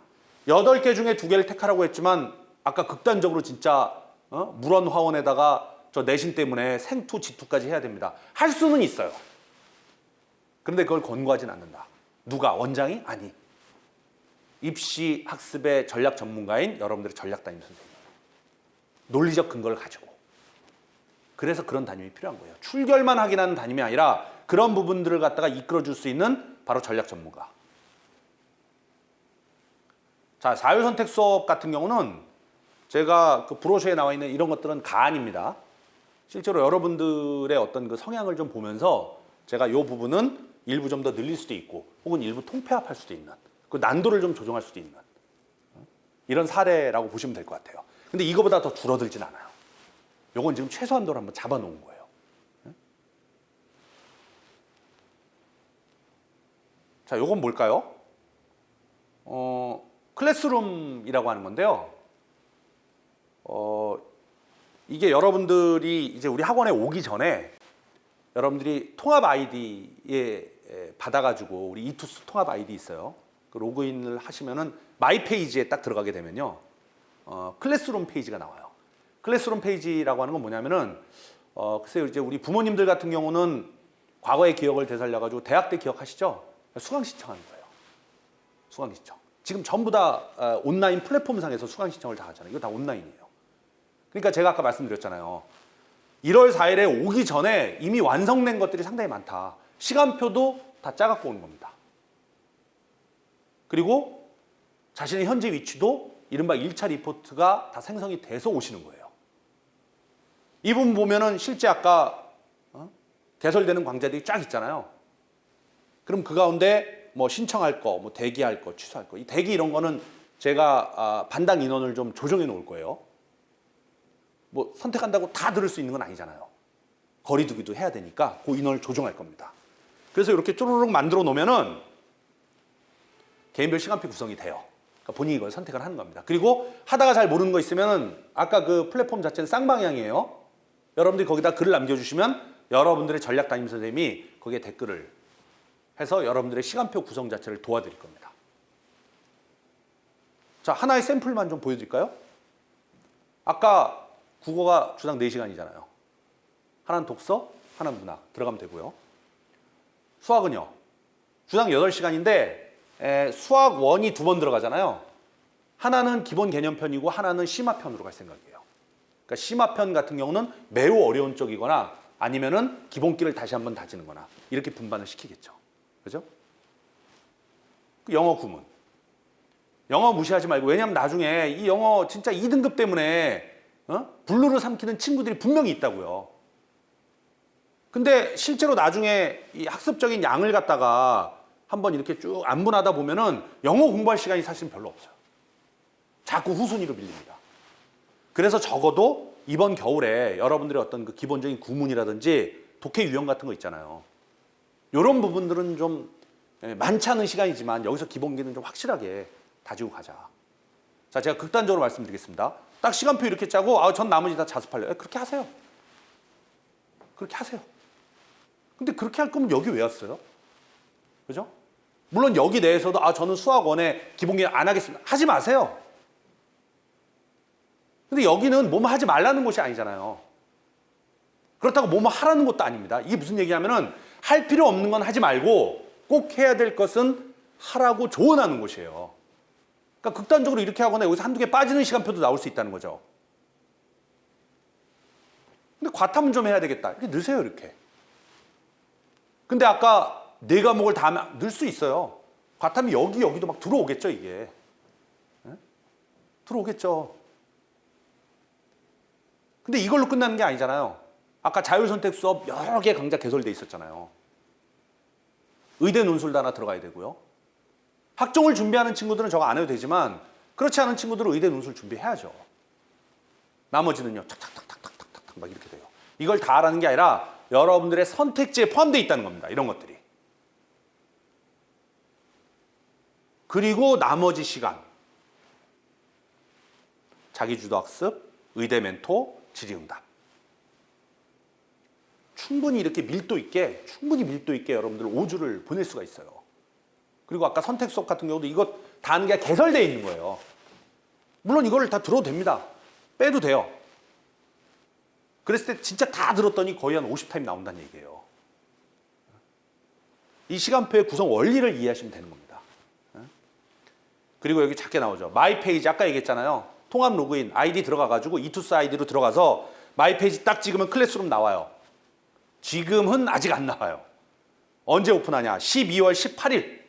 8개 중에 2개를 택하라고 했지만 아까 극단적으로 진짜 물원화원에다가 저 내신 때문에 생투, 지투까지 해야 됩니다. 할 수는 있어요. 그런데 그걸 권고하진 않는다. 누가? 원장이? 아니. 입시 학습의 전략 전문가인 여러분들의 전략 담임 선생님. 논리적 근거를 가지고. 그래서 그런 담임이 필요한 거예요. 출결만 확인하는 담임이 아니라 그런 부분들을 갖다가 이끌어줄 수 있는 바로 전략 전문가. 자, 자율선택 수업 같은 경우는 제가 그 브로셔에 나와 있는 이런 것들은 가안입니다. 실제로 여러분들의 어떤 그 성향을 좀 보면서 제가 이 부분은 일부 좀 더 늘릴 수도 있고 혹은 일부 통폐합할 수도 있는 그 난도를 좀 조정할 수도 있는 이런 사례라고 보시면 될 것 같아요. 근데 이거보다 더 줄어들진 않아요. 요건 지금 최소한도를 한번 잡아놓은 거예요. 자, 요건 뭘까요? 클래스룸이라고 하는 건데요. 이게 여러분들이 이제 우리 학원에 오기 전에 여러분들이 통합 아이디에 받아가지고 우리 이투스 통합 아이디 있어요. 그 로그인을 하시면은 마이 페이지에 딱 들어가게 되면요. 클래스룸 페이지가 나와요. 클래스룸 페이지라고 하는 건 뭐냐면은 글쎄요, 이제 우리 부모님들 같은 경우는 과거의 기억을 되살려가지고 대학 때 기억하시죠? 수강 신청하는 거예요. 수강 신청. 지금 전부 다 온라인 플랫폼상에서 수강 신청을 다 하잖아요. 이거 다 온라인이에요. 그러니까 제가 아까 말씀드렸잖아요. 1월 4일에 오기 전에 이미 완성된 것들이 상당히 많다. 시간표도 다 짜갖고 오는 겁니다. 그리고 자신의 현재 위치도 이른바 1차 리포트가 다 생성이 돼서 오시는 거예요. 이 부분 보면은 실제 아까 개설되는 강좌들이 쫙 있잖아요. 그럼 그 가운데 뭐 신청할 거, 뭐 대기할 거, 취소할 거. 이 대기 이런 거는 제가 반당 인원을 좀 조정해 놓을 거예요. 뭐 선택한다고 다 들을 수 있는 건 아니잖아요. 거리두기도 해야 되니까 그 인원을 조정할 겁니다. 그래서 이렇게 쪼르륵 만들어 놓으면은 개인별 시간표 구성이 돼요. 그러니까 본인이 이걸 선택을 하는 겁니다. 그리고 하다가 잘 모르는 거 있으면은 아까 그 플랫폼 자체는 쌍방향이에요. 여러분들이 거기다 글을 남겨주시면 여러분들의 전략 담임 선생님이 거기에 댓글을 해서 여러분들의 시간표 구성 자체를 도와드릴 겁니다. 자, 하나의 샘플만 좀 보여드릴까요? 아까 국어가 주당 4시간이잖아요. 하나는 독서, 하나는 문학 들어가면 되고요. 수학은요. 주당 8시간인데 수학 원이 2번 들어가잖아요. 하나는 기본 개념편이고 하나는 심화편으로 갈 생각이에요. 그러니까 심화편 같은 경우는 매우 어려운 쪽이거나 아니면은 기본기를 다시 한번 다지는 거나 이렇게 분반을 시키겠죠. 그죠? 영어 구문. 영어 무시하지 말고, 왜냐면 나중에 이 영어 진짜 2등급 때문에 블루를 삼키는 친구들이 분명히 있다고요. 근데 실제로 나중에 이 학습적인 양을 갖다가 한번 이렇게 쭉 안분하다 보면은 영어 공부할 시간이 사실은 별로 없어요. 자꾸 후순위로 밀립니다. 그래서 적어도 이번 겨울에 여러분들의 어떤 그 기본적인 구문이라든지 독해 유형 같은 거 있잖아요. 이런 부분들은 좀 많지 않은 시간이지만 여기서 기본기는 좀 확실하게 다지고 가자. 자, 제가 극단적으로 말씀드리겠습니다. 딱 시간표 이렇게 짜고 전 나머지 다 자습하려고. 그렇게 하세요. 그렇게 하세요. 근데 그렇게 할 거면 여기 왜 왔어요? 그죠? 물론 여기 내에서도 저는 수학원에 기본기능 안 하겠습니다. 하지 마세요. 근데 여기는 뭐뭐 하지 말라는 곳이 아니잖아요. 그렇다고 뭐뭐 하라는 것도 아닙니다. 이게 무슨 얘기냐면은 할 필요 없는 건 하지 말고 꼭 해야 될 것은 하라고 조언하는 곳이에요. 그러니까 극단적으로 이렇게 하거나 여기서 한두 개 빠지는 시간표도 나올 수 있다는 거죠. 근데 과탐은 좀 해야 되겠다. 이렇게 넣으세요, 이렇게. 근데 아까 네 과목을 다 하면 넣을 수 있어요. 과탐이 여기도 막 들어오겠죠, 이게. 네? 들어오겠죠. 근데 이걸로 끝나는 게 아니잖아요. 아까 자율선택 수업 여러 개 강좌 개설돼 있었잖아요. 의대 논술도 하나 들어가야 되고요. 학종을 준비하는 친구들은 저거 안 해도 되지만 그렇지 않은 친구들은 의대 논술 준비해야죠. 나머지는요. 탁탁탁탁탁탁탁 막 이렇게 돼요. 이걸 다 하라는 게 아니라 여러분들의 선택지에 포함되어 있다는 겁니다. 이런 것들이. 그리고 나머지 시간. 자기주도학습, 의대 멘토, 질의응답. 충분히 이렇게 밀도 있게 여러분들 5주를 보낼 수가 있어요. 그리고 아까 선택 수업 같은 경우도 이것 다 하는 게 개설되어 있는 거예요. 물론 이거를 다 들어도 됩니다. 빼도 돼요. 그랬을 때 진짜 다 들었더니 거의 한 50타임 나온다는 얘기예요. 이 시간표의 구성 원리를 이해하시면 되는 겁니다. 그리고 여기 작게 나오죠. 마이 페이지 아까 얘기했잖아요. 통합 로그인 아이디 들어가가지고 이투스 아이디로 들어가서 마이 페이지 딱 찍으면 클래스룸 나와요. 지금은 아직 안 나와요. 언제 오픈하냐? 12월 18일.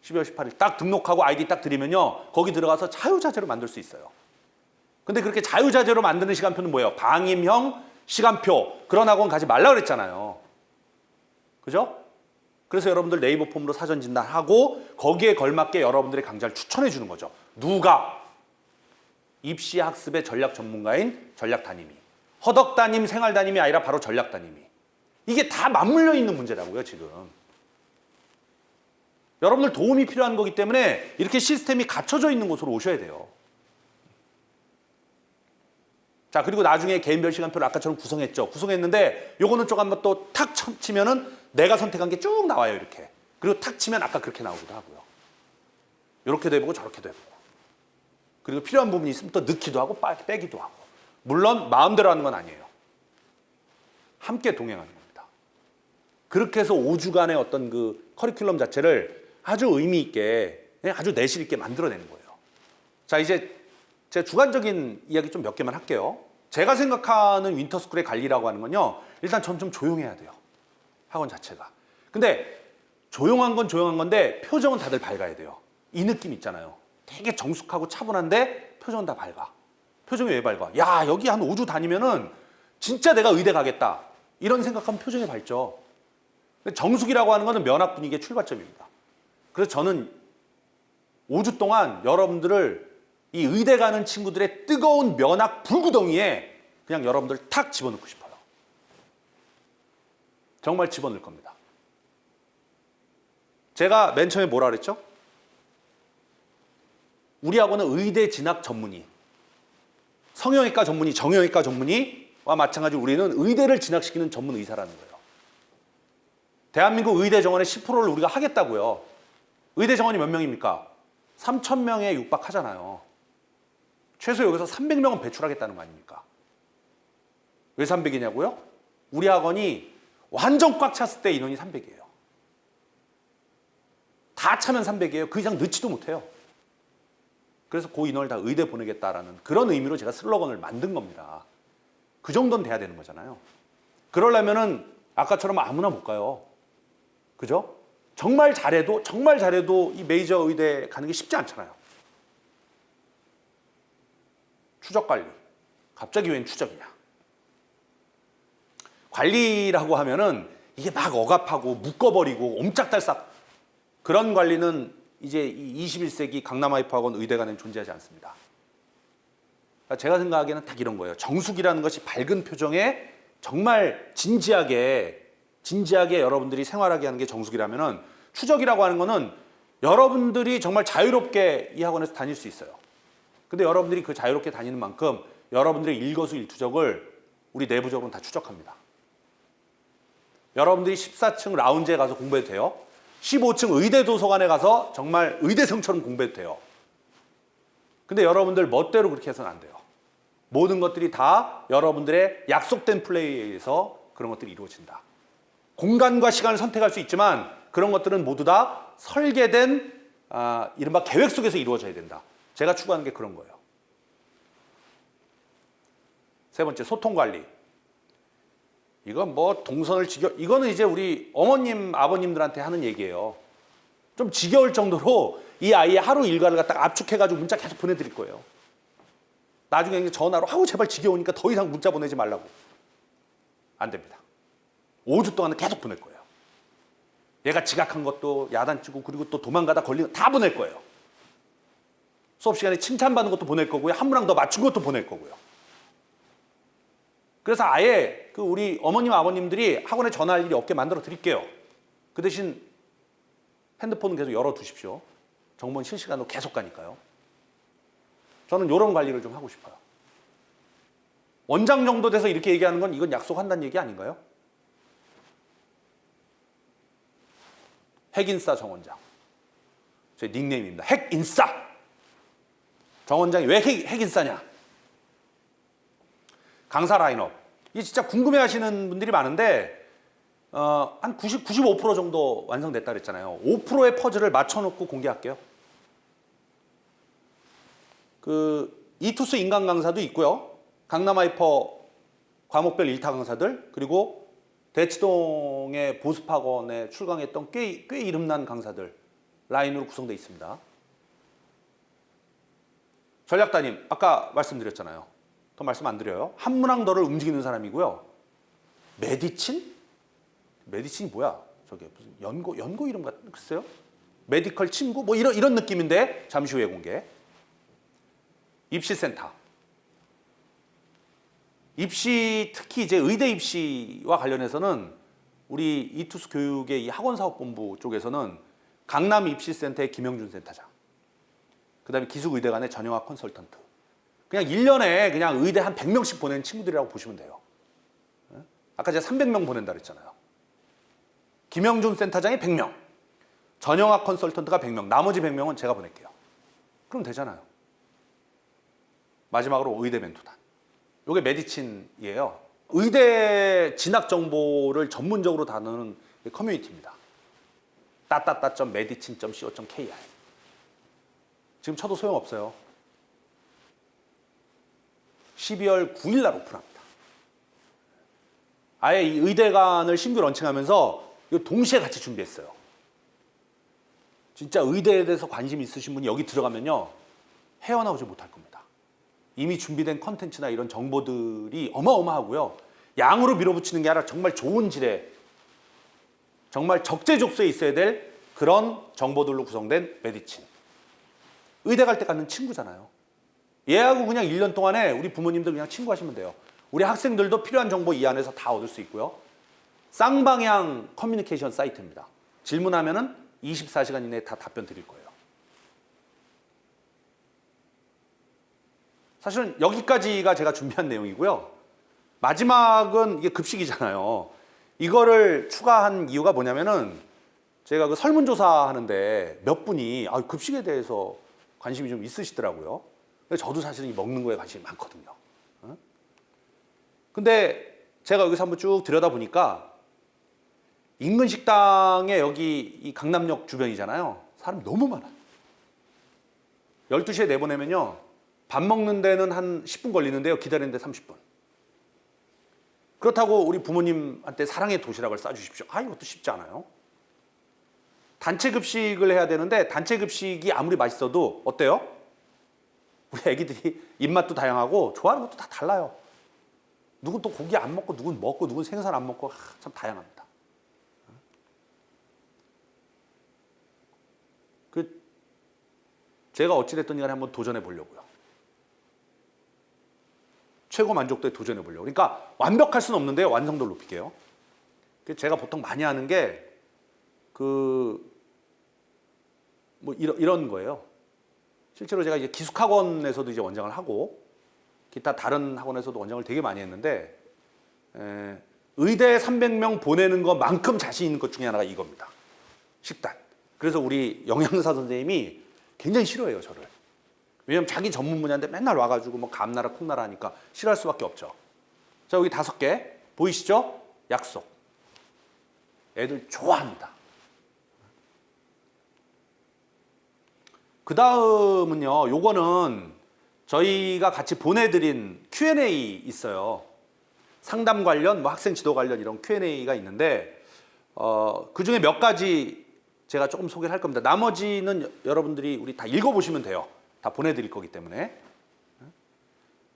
12월 18일 딱 등록하고 아이디 딱 드리면요. 거기 들어가서 자유자재로 만들 수 있어요. 근데 그렇게 자유자재로 만드는 시간표는 뭐예요? 방임형 시간표. 그런 학원 가지 말라 그랬잖아요. 그죠? 그래서 여러분들 네이버 폼으로 사전 진단하고 거기에 걸맞게 여러분들의 강좌를 추천해 주는 거죠. 누가? 입시 학습의 전략 전문가인 전략 담임이. 허덕 담임, 생활 담임이 아니라 바로 전략 담임이. 이게 다 맞물려 있는 문제라고요, 지금. 여러분들 도움이 필요한 거기 때문에 이렇게 시스템이 갖춰져 있는 곳으로 오셔야 돼요. 자, 그리고 나중에 개인별 시간표를 아까처럼 구성했죠. 구성했는데 요거는 좀 한번 또 탁 치면은 내가 선택한 게 쭉 나와요, 이렇게. 그리고 탁 치면 아까 그렇게 나오기도 하고요. 이렇게도 해보고 저렇게도 해보고. 그리고 필요한 부분이 있으면 또 넣기도 하고 빼기도 하고. 물론 마음대로 하는 건 아니에요. 함께 동행하는 겁니다. 그렇게 해서 5주간의 어떤 그 커리큘럼 자체를 아주 의미 있게, 아주 내실 있게 만들어내는 거예요. 자, 이제 제가 주관적인 이야기 좀 몇 개만 할게요. 제가 생각하는 윈터스쿨의 관리라고 하는 건요. 일단 전 좀 조용해야 돼요. 학원 자체가. 근데 조용한 건 조용한 건데 표정은 다들 밝아야 돼요. 이 느낌 있잖아요. 되게 정숙하고 차분한데 표정은 다 밝아. 표정이 왜 밝아? 야, 여기 한 5주 다니면은 진짜 내가 의대 가겠다. 이런 생각하면 표정이 밝죠. 근데 정숙이라고 하는 거는 면학 분위기의 출발점입니다. 그래서 저는 5주 동안 여러분들을 이 의대 가는 친구들의 뜨거운 면학 불구덩이에 그냥 여러분들 탁 집어넣고 싶어요. 정말 집어넣을 겁니다. 제가 맨 처음에 뭐라 그랬죠? 우리 학원은 의대 진학 전문의, 성형외과 전문의, 정형외과 전문의와 마찬가지로 우리는 의대를 진학시키는 전문 의사라는 거예요. 대한민국 의대 정원의 10%를 우리가 하겠다고요. 의대 정원이 몇 명입니까? 3,000명에 육박하잖아요. 최소 여기서 300명은 배출하겠다는 거 아닙니까? 왜 300이냐고요? 우리 학원이 완전 꽉 찼을 때 인원이 300이에요. 다 차면 300이에요. 그 이상 넣지도 못해요. 그래서 그 인원을 다 의대 보내겠다라는 그런 의미로 제가 슬로건을 만든 겁니다. 그 정도는 돼야 되는 거잖아요. 그러려면은 아까처럼 아무나 못 가요. 그죠? 정말 잘해도 이 메이저 의대 가는 게 쉽지 않잖아요. 추적 관리. 갑자기 웬 추적이냐. 관리라고 하면은 이게 막 억압하고 묶어버리고 옴짝달싹 그런 관리는 이제 21세기 강남하이퍼학원 의대 간에는 존재하지 않습니다. 그러니까 제가 생각하기에는 딱 이런 거예요. 정숙이라는 것이 밝은 표정에 정말 진지하게 여러분들이 생활하게 하는 게 정숙이라면은 추적이라고 하는 거는 여러분들이 정말 자유롭게 이 학원에서 다닐 수 있어요. 근데 여러분들이 그 자유롭게 다니는 만큼 여러분들의 일거수일투족을 우리 내부적으로는 다 추적합니다. 여러분들이 14층 라운지에 가서 공부해도 돼요. 15층 의대 도서관에 가서 정말 의대생처럼 공부해도 돼요. 근데 여러분들 멋대로 그렇게 해서는 안 돼요. 모든 것들이 다 여러분들의 약속된 플레이에 의해서 그런 것들이 이루어진다. 공간과 시간을 선택할 수 있지만 그런 것들은 모두 다 설계된 이른바 계획 속에서 이루어져야 된다. 제가 추구하는 게 그런 거예요. 세 번째, 소통 관리. 이건 뭐 동선을 이거는 이제 우리 어머님, 아버님들한테 하는 얘기예요. 좀 지겨울 정도로 이 아이의 하루 일과를 갖다가 압축해가지고 문자 계속 보내드릴 거예요. 나중에 이제 전화로 하고 제발 지겨우니까 더 이상 문자 보내지 말라고. 안 됩니다. 5주 동안은 계속 보낼 거예요. 얘가 지각한 것도 야단치고 그리고 또 도망가다 걸리는 거 다 보낼 거예요. 수업 시간에 칭찬받는 것도 보낼 거고요. 한 문항 더 맞춘 것도 보낼 거고요. 그래서 아예 그 우리 어머님, 아버님들이 학원에 전화할 일이 없게 만들어 드릴게요. 그 대신 핸드폰은 계속 열어 두십시오. 정보는 실시간으로 계속 가니까요. 저는 이런 관리를 좀 하고 싶어요. 원장 정도 돼서 이렇게 얘기하는 건 이건 약속한다는 얘기 아닌가요? 핵인싸 정원장. 제 닉네임입니다. 핵인싸. 정원장이 왜 핵인싸냐? 강사 라인업. 이게 진짜 궁금해 하시는 분들이 많은데, 한 95% 정도 완성됐다 그랬잖아요. 5%의 퍼즐을 맞춰놓고 공개할게요. 이투스 인강 강사도 있고요. 강남 하이퍼 과목별 1타 강사들, 그리고 대치동의 보습학원에 출강했던 꽤 이름난 강사들 라인으로 구성되어 있습니다. 전략단임, 아까 말씀드렸잖아요. 더 말씀 안 드려요. 한 문항 더를 움직이는 사람이고요. 메디친? 메디친이 뭐야? 저게 무슨 연고 이름 같은 글쎄요. 메디컬 친구? 뭐 이런 느낌인데 잠시 후에 공개. 입시센터. 입시, 특히 이제 의대 입시와 관련해서는 우리 이투스 교육의 이 학원사업본부 쪽에서는 강남 입시센터의 김영준 센터장, 그 다음에 기숙의대간의 전영학 컨설턴트, 그냥 1년에 그냥 의대 한 100명씩 보내는 친구들이라고 보시면 돼요. 아까 제가 300명 보낸다 그랬잖아요. 김영준 센터장이 100명, 전영학 컨설턴트가 100명, 나머지 100명은 제가 보낼게요. 그럼 되잖아요. 마지막으로 의대 멘토단. 이게 메디친이에요. 의대 진학 정보를 전문적으로 다루는 커뮤니티입니다. 따따따.medicine.co.kr. 지금 쳐도 소용없어요. 12월 9일 날 오픈합니다. 아예 이 의대관을 신규 런칭하면서 이거 동시에 같이 준비했어요. 진짜 의대에 대해서 관심 있으신 분이 여기 들어가면요, 헤어나오지 못할 겁니다. 이미 준비된 컨텐츠나 이런 정보들이 어마어마하고요. 양으로 밀어붙이는 게 아니라 정말 좋은 질의, 정말 적재적소에 있어야 될 그런 정보들로 구성된 메디친. 의대 갈 때 갖는 친구잖아요. 얘하고 그냥 1년 동안에 우리 부모님들 그냥 친구하시면 돼요. 우리 학생들도 필요한 정보 이 안에서 다 얻을 수 있고요. 쌍방향 커뮤니케이션 사이트입니다. 질문하면은 24시간 이내에 다 답변 드릴 거예요. 사실은 여기까지가 제가 준비한 내용이고요. 마지막은 이게 급식이잖아요. 이거를 추가한 이유가 뭐냐면은 제가 그 설문조사 하는데 몇 분이 급식에 대해서 관심이 좀 있으시더라고요. 저도 사실은 이 먹는 거에 관심이 많거든요. 근데 제가 여기서 한번 쭉 들여다보니까 인근 식당에 여기 이 강남역 주변이잖아요. 사람이 너무 많아요. 12시에 내보내면요, 밥 먹는 데는 한 10분 걸리는데요, 기다리는데 30분. 그렇다고 우리 부모님한테 사랑의 도시락을 싸주십시오. 이것도 쉽지 않아요. 단체 급식을 해야 되는데 단체 급식이 아무리 맛있어도 어때요? 우리 애기들이 입맛도 다양하고 좋아하는 것도 다 달라요. 누군 또 고기 안 먹고, 누군 먹고, 누군 생선 안 먹고, 참 다양합니다. 제가 어찌됐든 간에 한번 도전해 보려고요. 최고 만족도에 도전해 보려고. 그러니까 완벽할 수는 없는데 완성도를 높일게요. 제가 보통 많이 하는 게 뭐 이런 거예요. 실제로 제가 이제 기숙학원에서도 이제 원장을 하고 기타 다른 학원에서도 원장을 되게 많이 했는데, 의대 300명 보내는 것만큼 자신 있는 것 중에 하나가 이겁니다. 식단. 그래서 우리 영양사 선생님이 굉장히 싫어해요, 저를. 왜냐면 자기 전문 분야인데 맨날 와가지고 뭐 감나라 콩나라 하니까 싫어할 수밖에 없죠. 자, 여기 5개 보이시죠? 약속. 애들 좋아합니다. 그 다음은요, 요거는 저희가 같이 보내드린 Q&A 있어요. 상담 관련, 뭐 학생 지도 관련 이런 Q&A가 있는데 그 중에 몇 가지 제가 조금 소개를 할 겁니다. 나머지는 여러분들이 우리 다 읽어보시면 돼요. 다 보내드릴 거기 때문에.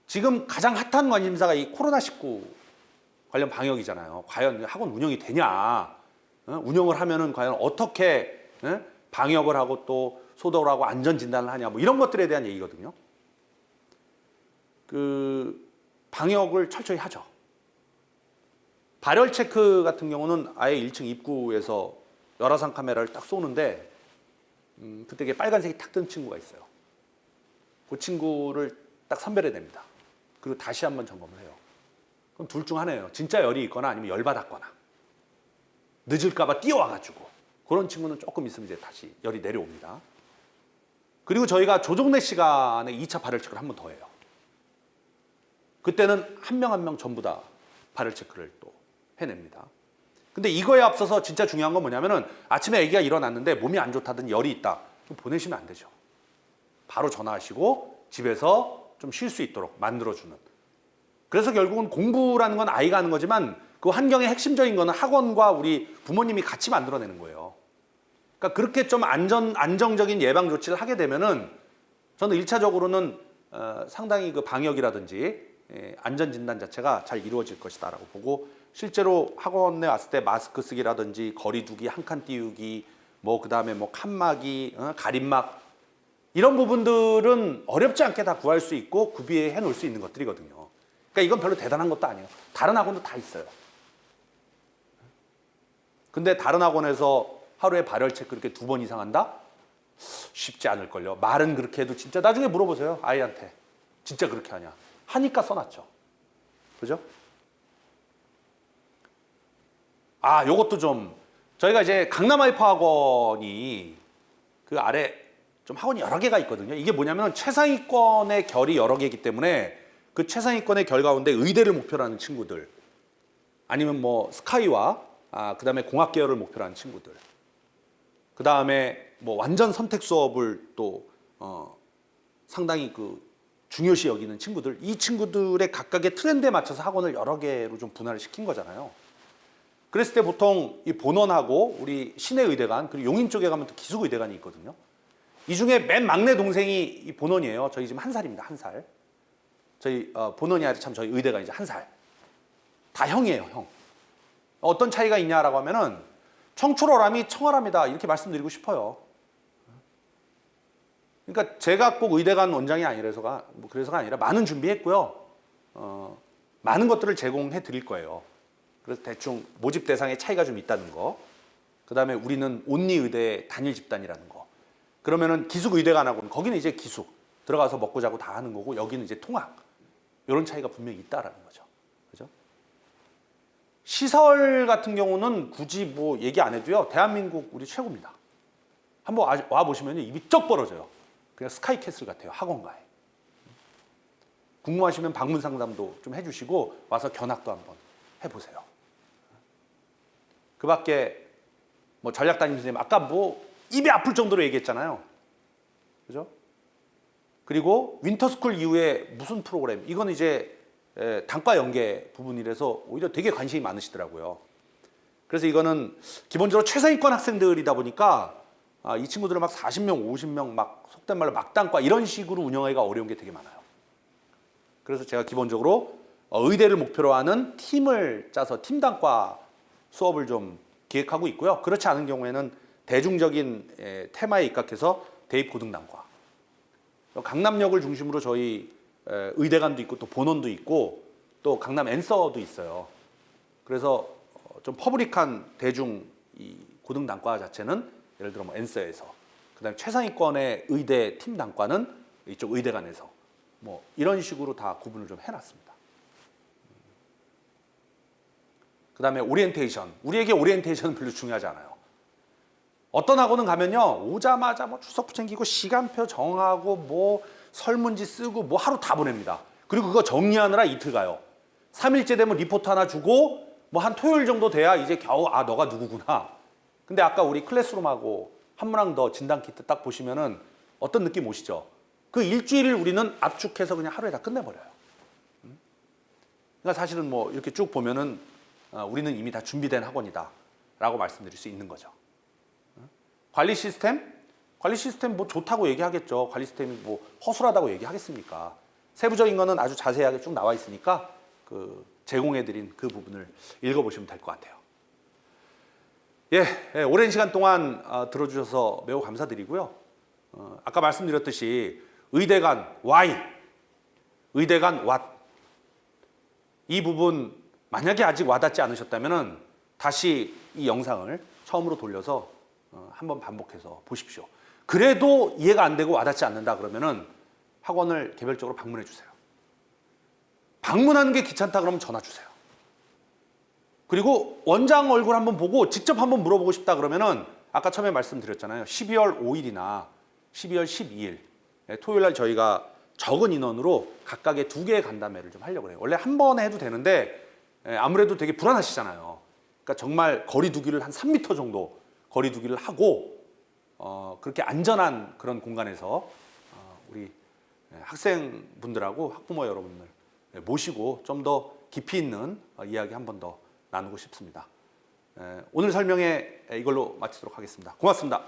지금 가장 핫한 관심사가 이 코로나19 관련 방역이잖아요. 과연 학원 운영이 되냐? 운영을 하면은 과연 어떻게 방역을 하고 또 소독을 하고 안전 진단을 하냐? 뭐 이런 것들에 대한 얘기거든요. 그 방역을 철저히 하죠. 발열 체크 같은 경우는 아예 1층 입구에서 열화상 카메라를 딱 쏘는데 그때 이게 빨간색이 탁 뜬 친구가 있어요. 그 친구를 딱 선별해냅니다. 그리고 다시 한번 점검을 해요. 그럼 둘 중 하나예요. 진짜 열이 있거나 아니면 열받았거나 늦을까봐 뛰어와가지고 그런 친구는 조금 있으면 이제 다시 열이 내려옵니다. 그리고 저희가 조종내 시간에 2차 발열 체크를 한 번 더 해요. 그때는 한 명 한 명 전부 다 발열 체크를 또 해냅니다. 근데 이거에 앞서서 진짜 중요한 건 뭐냐면은 아침에 아기가 일어났는데 몸이 안 좋다든 열이 있다. 그럼 보내시면 안 되죠. 바로 전화하시고 집에서 좀 쉴 수 있도록 만들어주는. 그래서 결국은 공부라는 건 아이가 하는 거지만 그 환경의 핵심적인 거는 학원과 우리 부모님이 같이 만들어내는 거예요. 그러니까 그렇게 좀 안정적인 예방 조치를 하게 되면은 저는 1차적으로는 상당히 그 방역이라든지 안전 진단 자체가 잘 이루어질 것이다라고 보고 실제로 학원에 왔을 때 마스크 쓰기라든지 거리 두기, 한 칸 띄우기, 뭐 그다음에 뭐 칸막이, 가림막 이런 부분들은 어렵지 않게 다 구할 수 있고 구비해 놓을 수 있는 것들이거든요. 그러니까 이건 별로 대단한 것도 아니에요. 다른 학원도 다 있어요. 근데 다른 학원에서 하루에 발열 체크 이렇게 2번 이상 한다? 쉽지 않을걸요. 말은 그렇게 해도 진짜 나중에 물어보세요. 아이한테. 진짜 그렇게 하냐. 하니까 써놨죠. 그죠? 아, 요것도 좀 저희가 이제 강남 알파 학원이 그 아래 좀 학원이 여러 개가 있거든요. 이게 뭐냐면 최상위권의 결이 여러 개이기 때문에 그 최상위권의 결 가운데 의대를 목표로 하는 친구들 아니면 뭐 스카이와 그다음에 공학 계열을 목표로 하는 친구들 그다음에 뭐 완전 선택 수업을 또 상당히 그 중요시 여기는 친구들 이 친구들의 각각의 트렌드에 맞춰서 학원을 여러 개로 좀 분할을 시킨 거잖아요. 그랬을 때 보통 이 본원하고 우리 신해의대관 그리고 용인 쪽에 가면 또 기숙의대관이 있거든요. 이 중에 맨 막내 동생이 이 본원이에요. 저희 지금 1살입니다. 1살. 저희 본원이 아니라 참 저희 의대가 이제 1살. 다 형이에요, 형. 어떤 차이가 있냐라고 하면은 청출어람이 청어람이다 이렇게 말씀드리고 싶어요. 그러니까 제가 꼭 의대관 원장이 아니라서가 뭐 그래서가 아니라 많은 준비했고요. 많은 것들을 제공해 드릴 거예요. 그래서 대충 모집 대상의 차이가 좀 있다는 거. 그다음에 우리는 온리 의대 단일 집단이라는 거. 그러면은 기숙 의대관하고는 거기는 이제 기숙 들어가서 먹고 자고 다 하는 거고 여기는 이제 통학. 이런 차이가 분명히 있다라는 거죠. 그죠? 시설 같은 경우는 굳이 뭐 얘기 안 해도요. 대한민국 우리 최고입니다. 한번 와 보시면 입이 쩍 벌어져요. 그냥 스카이캐슬 같아요. 학원가에. 궁금하시면 방문 상담도 좀 해주시고 와서 견학도 한번 해보세요. 그 밖에 뭐 전략 담임 선생님 아까 뭐 입이 아플 정도로 얘기했잖아요. 그죠? 그리고 윈터스쿨 이후에 무슨 프로그램 이건 이제 단과 연계 부분이라서 오히려 되게 관심이 많으시더라고요. 그래서 이거는 기본적으로 최상위권 학생들이다 보니까 이 친구들은 막 40명, 50명 막 속된 말로 막단과 이런 식으로 운영하기가 어려운 게 되게 많아요. 그래서 제가 기본적으로 의대를 목표로 하는 팀을 짜서 팀 단과 수업을 좀 기획하고 있고요. 그렇지 않은 경우에는 대중적인 테마에 입각해서 대입 고등단과 강남역을 중심으로 저희 의대관도 있고 또 본원도 있고 또 강남 앤서도 있어요. 그래서 좀 퍼블릭한 대중 이 고등단과 자체는 예를 들어 뭐 앤서에서 그다음에 최상위권의 의대 팀 단과는 이쪽 의대관에서 뭐 이런 식으로 다 구분을 좀 해놨습니다. 그다음에 오리엔테이션 우리에게 오리엔테이션은 별로 중요하지 않아요. 어떤 학원은 가면요 오자마자 뭐 출석부 챙기고 시간표 정하고 뭐 설문지 쓰고 뭐 하루 다 보냅니다. 그리고 그거 정리하느라 이틀 가요. 3일째 되면 리포트 하나 주고 뭐 한 토요일 정도 돼야 이제 겨우 아 너가 누구구나. 근데 아까 우리 클래스룸하고 한문항 더 진단 키트 딱 보시면은 어떤 느낌 오시죠? 그 일주일을 우리는 압축해서 그냥 하루에 다 끝내버려요. 그러니까 사실은 뭐 이렇게 쭉 보면은 우리는 이미 다 준비된 학원이다라고 말씀드릴 수 있는 거죠. 관리 시스템? 관리 시스템 뭐 좋다고 얘기하겠죠. 관리 시스템이 뭐 허술하다고 얘기하겠습니까? 세부적인 거는 아주 자세하게 쭉 나와 있으니까 그 제공해드린 그 부분을 읽어보시면 될 것 같아요. 예, 오랜 시간 동안 들어주셔서 매우 감사드리고요. 아까 말씀드렸듯이 의대간 why, 의대간 what 이 부분 만약에 아직 와닿지 않으셨다면 다시 이 영상을 처음으로 돌려서 한번 반복해서 보십시오. 그래도 이해가 안 되고 와닿지 않는다 그러면은 학원을 개별적으로 방문해 주세요. 방문하는 게 귀찮다 그러면 전화 주세요. 그리고 원장 얼굴 한번 보고 직접 한번 물어보고 싶다 그러면은 아까 처음에 말씀드렸잖아요. 12월 5일이나 12월 12일 토요일 날 저희가 적은 인원으로 각각의 2개의 간담회를 좀 하려고 해요. 원래 한 번에 해도 되는데 아무래도 되게 불안하시잖아요. 그러니까 정말 거리 두기를 한 3m 정도 거리 두기를 하고 그렇게 안전한 그런 공간에서 우리 학생분들하고 학부모 여러분들 모시고 좀 더 깊이 있는 이야기 한 번 더 나누고 싶습니다. 오늘 설명회 이걸로 마치도록 하겠습니다. 고맙습니다.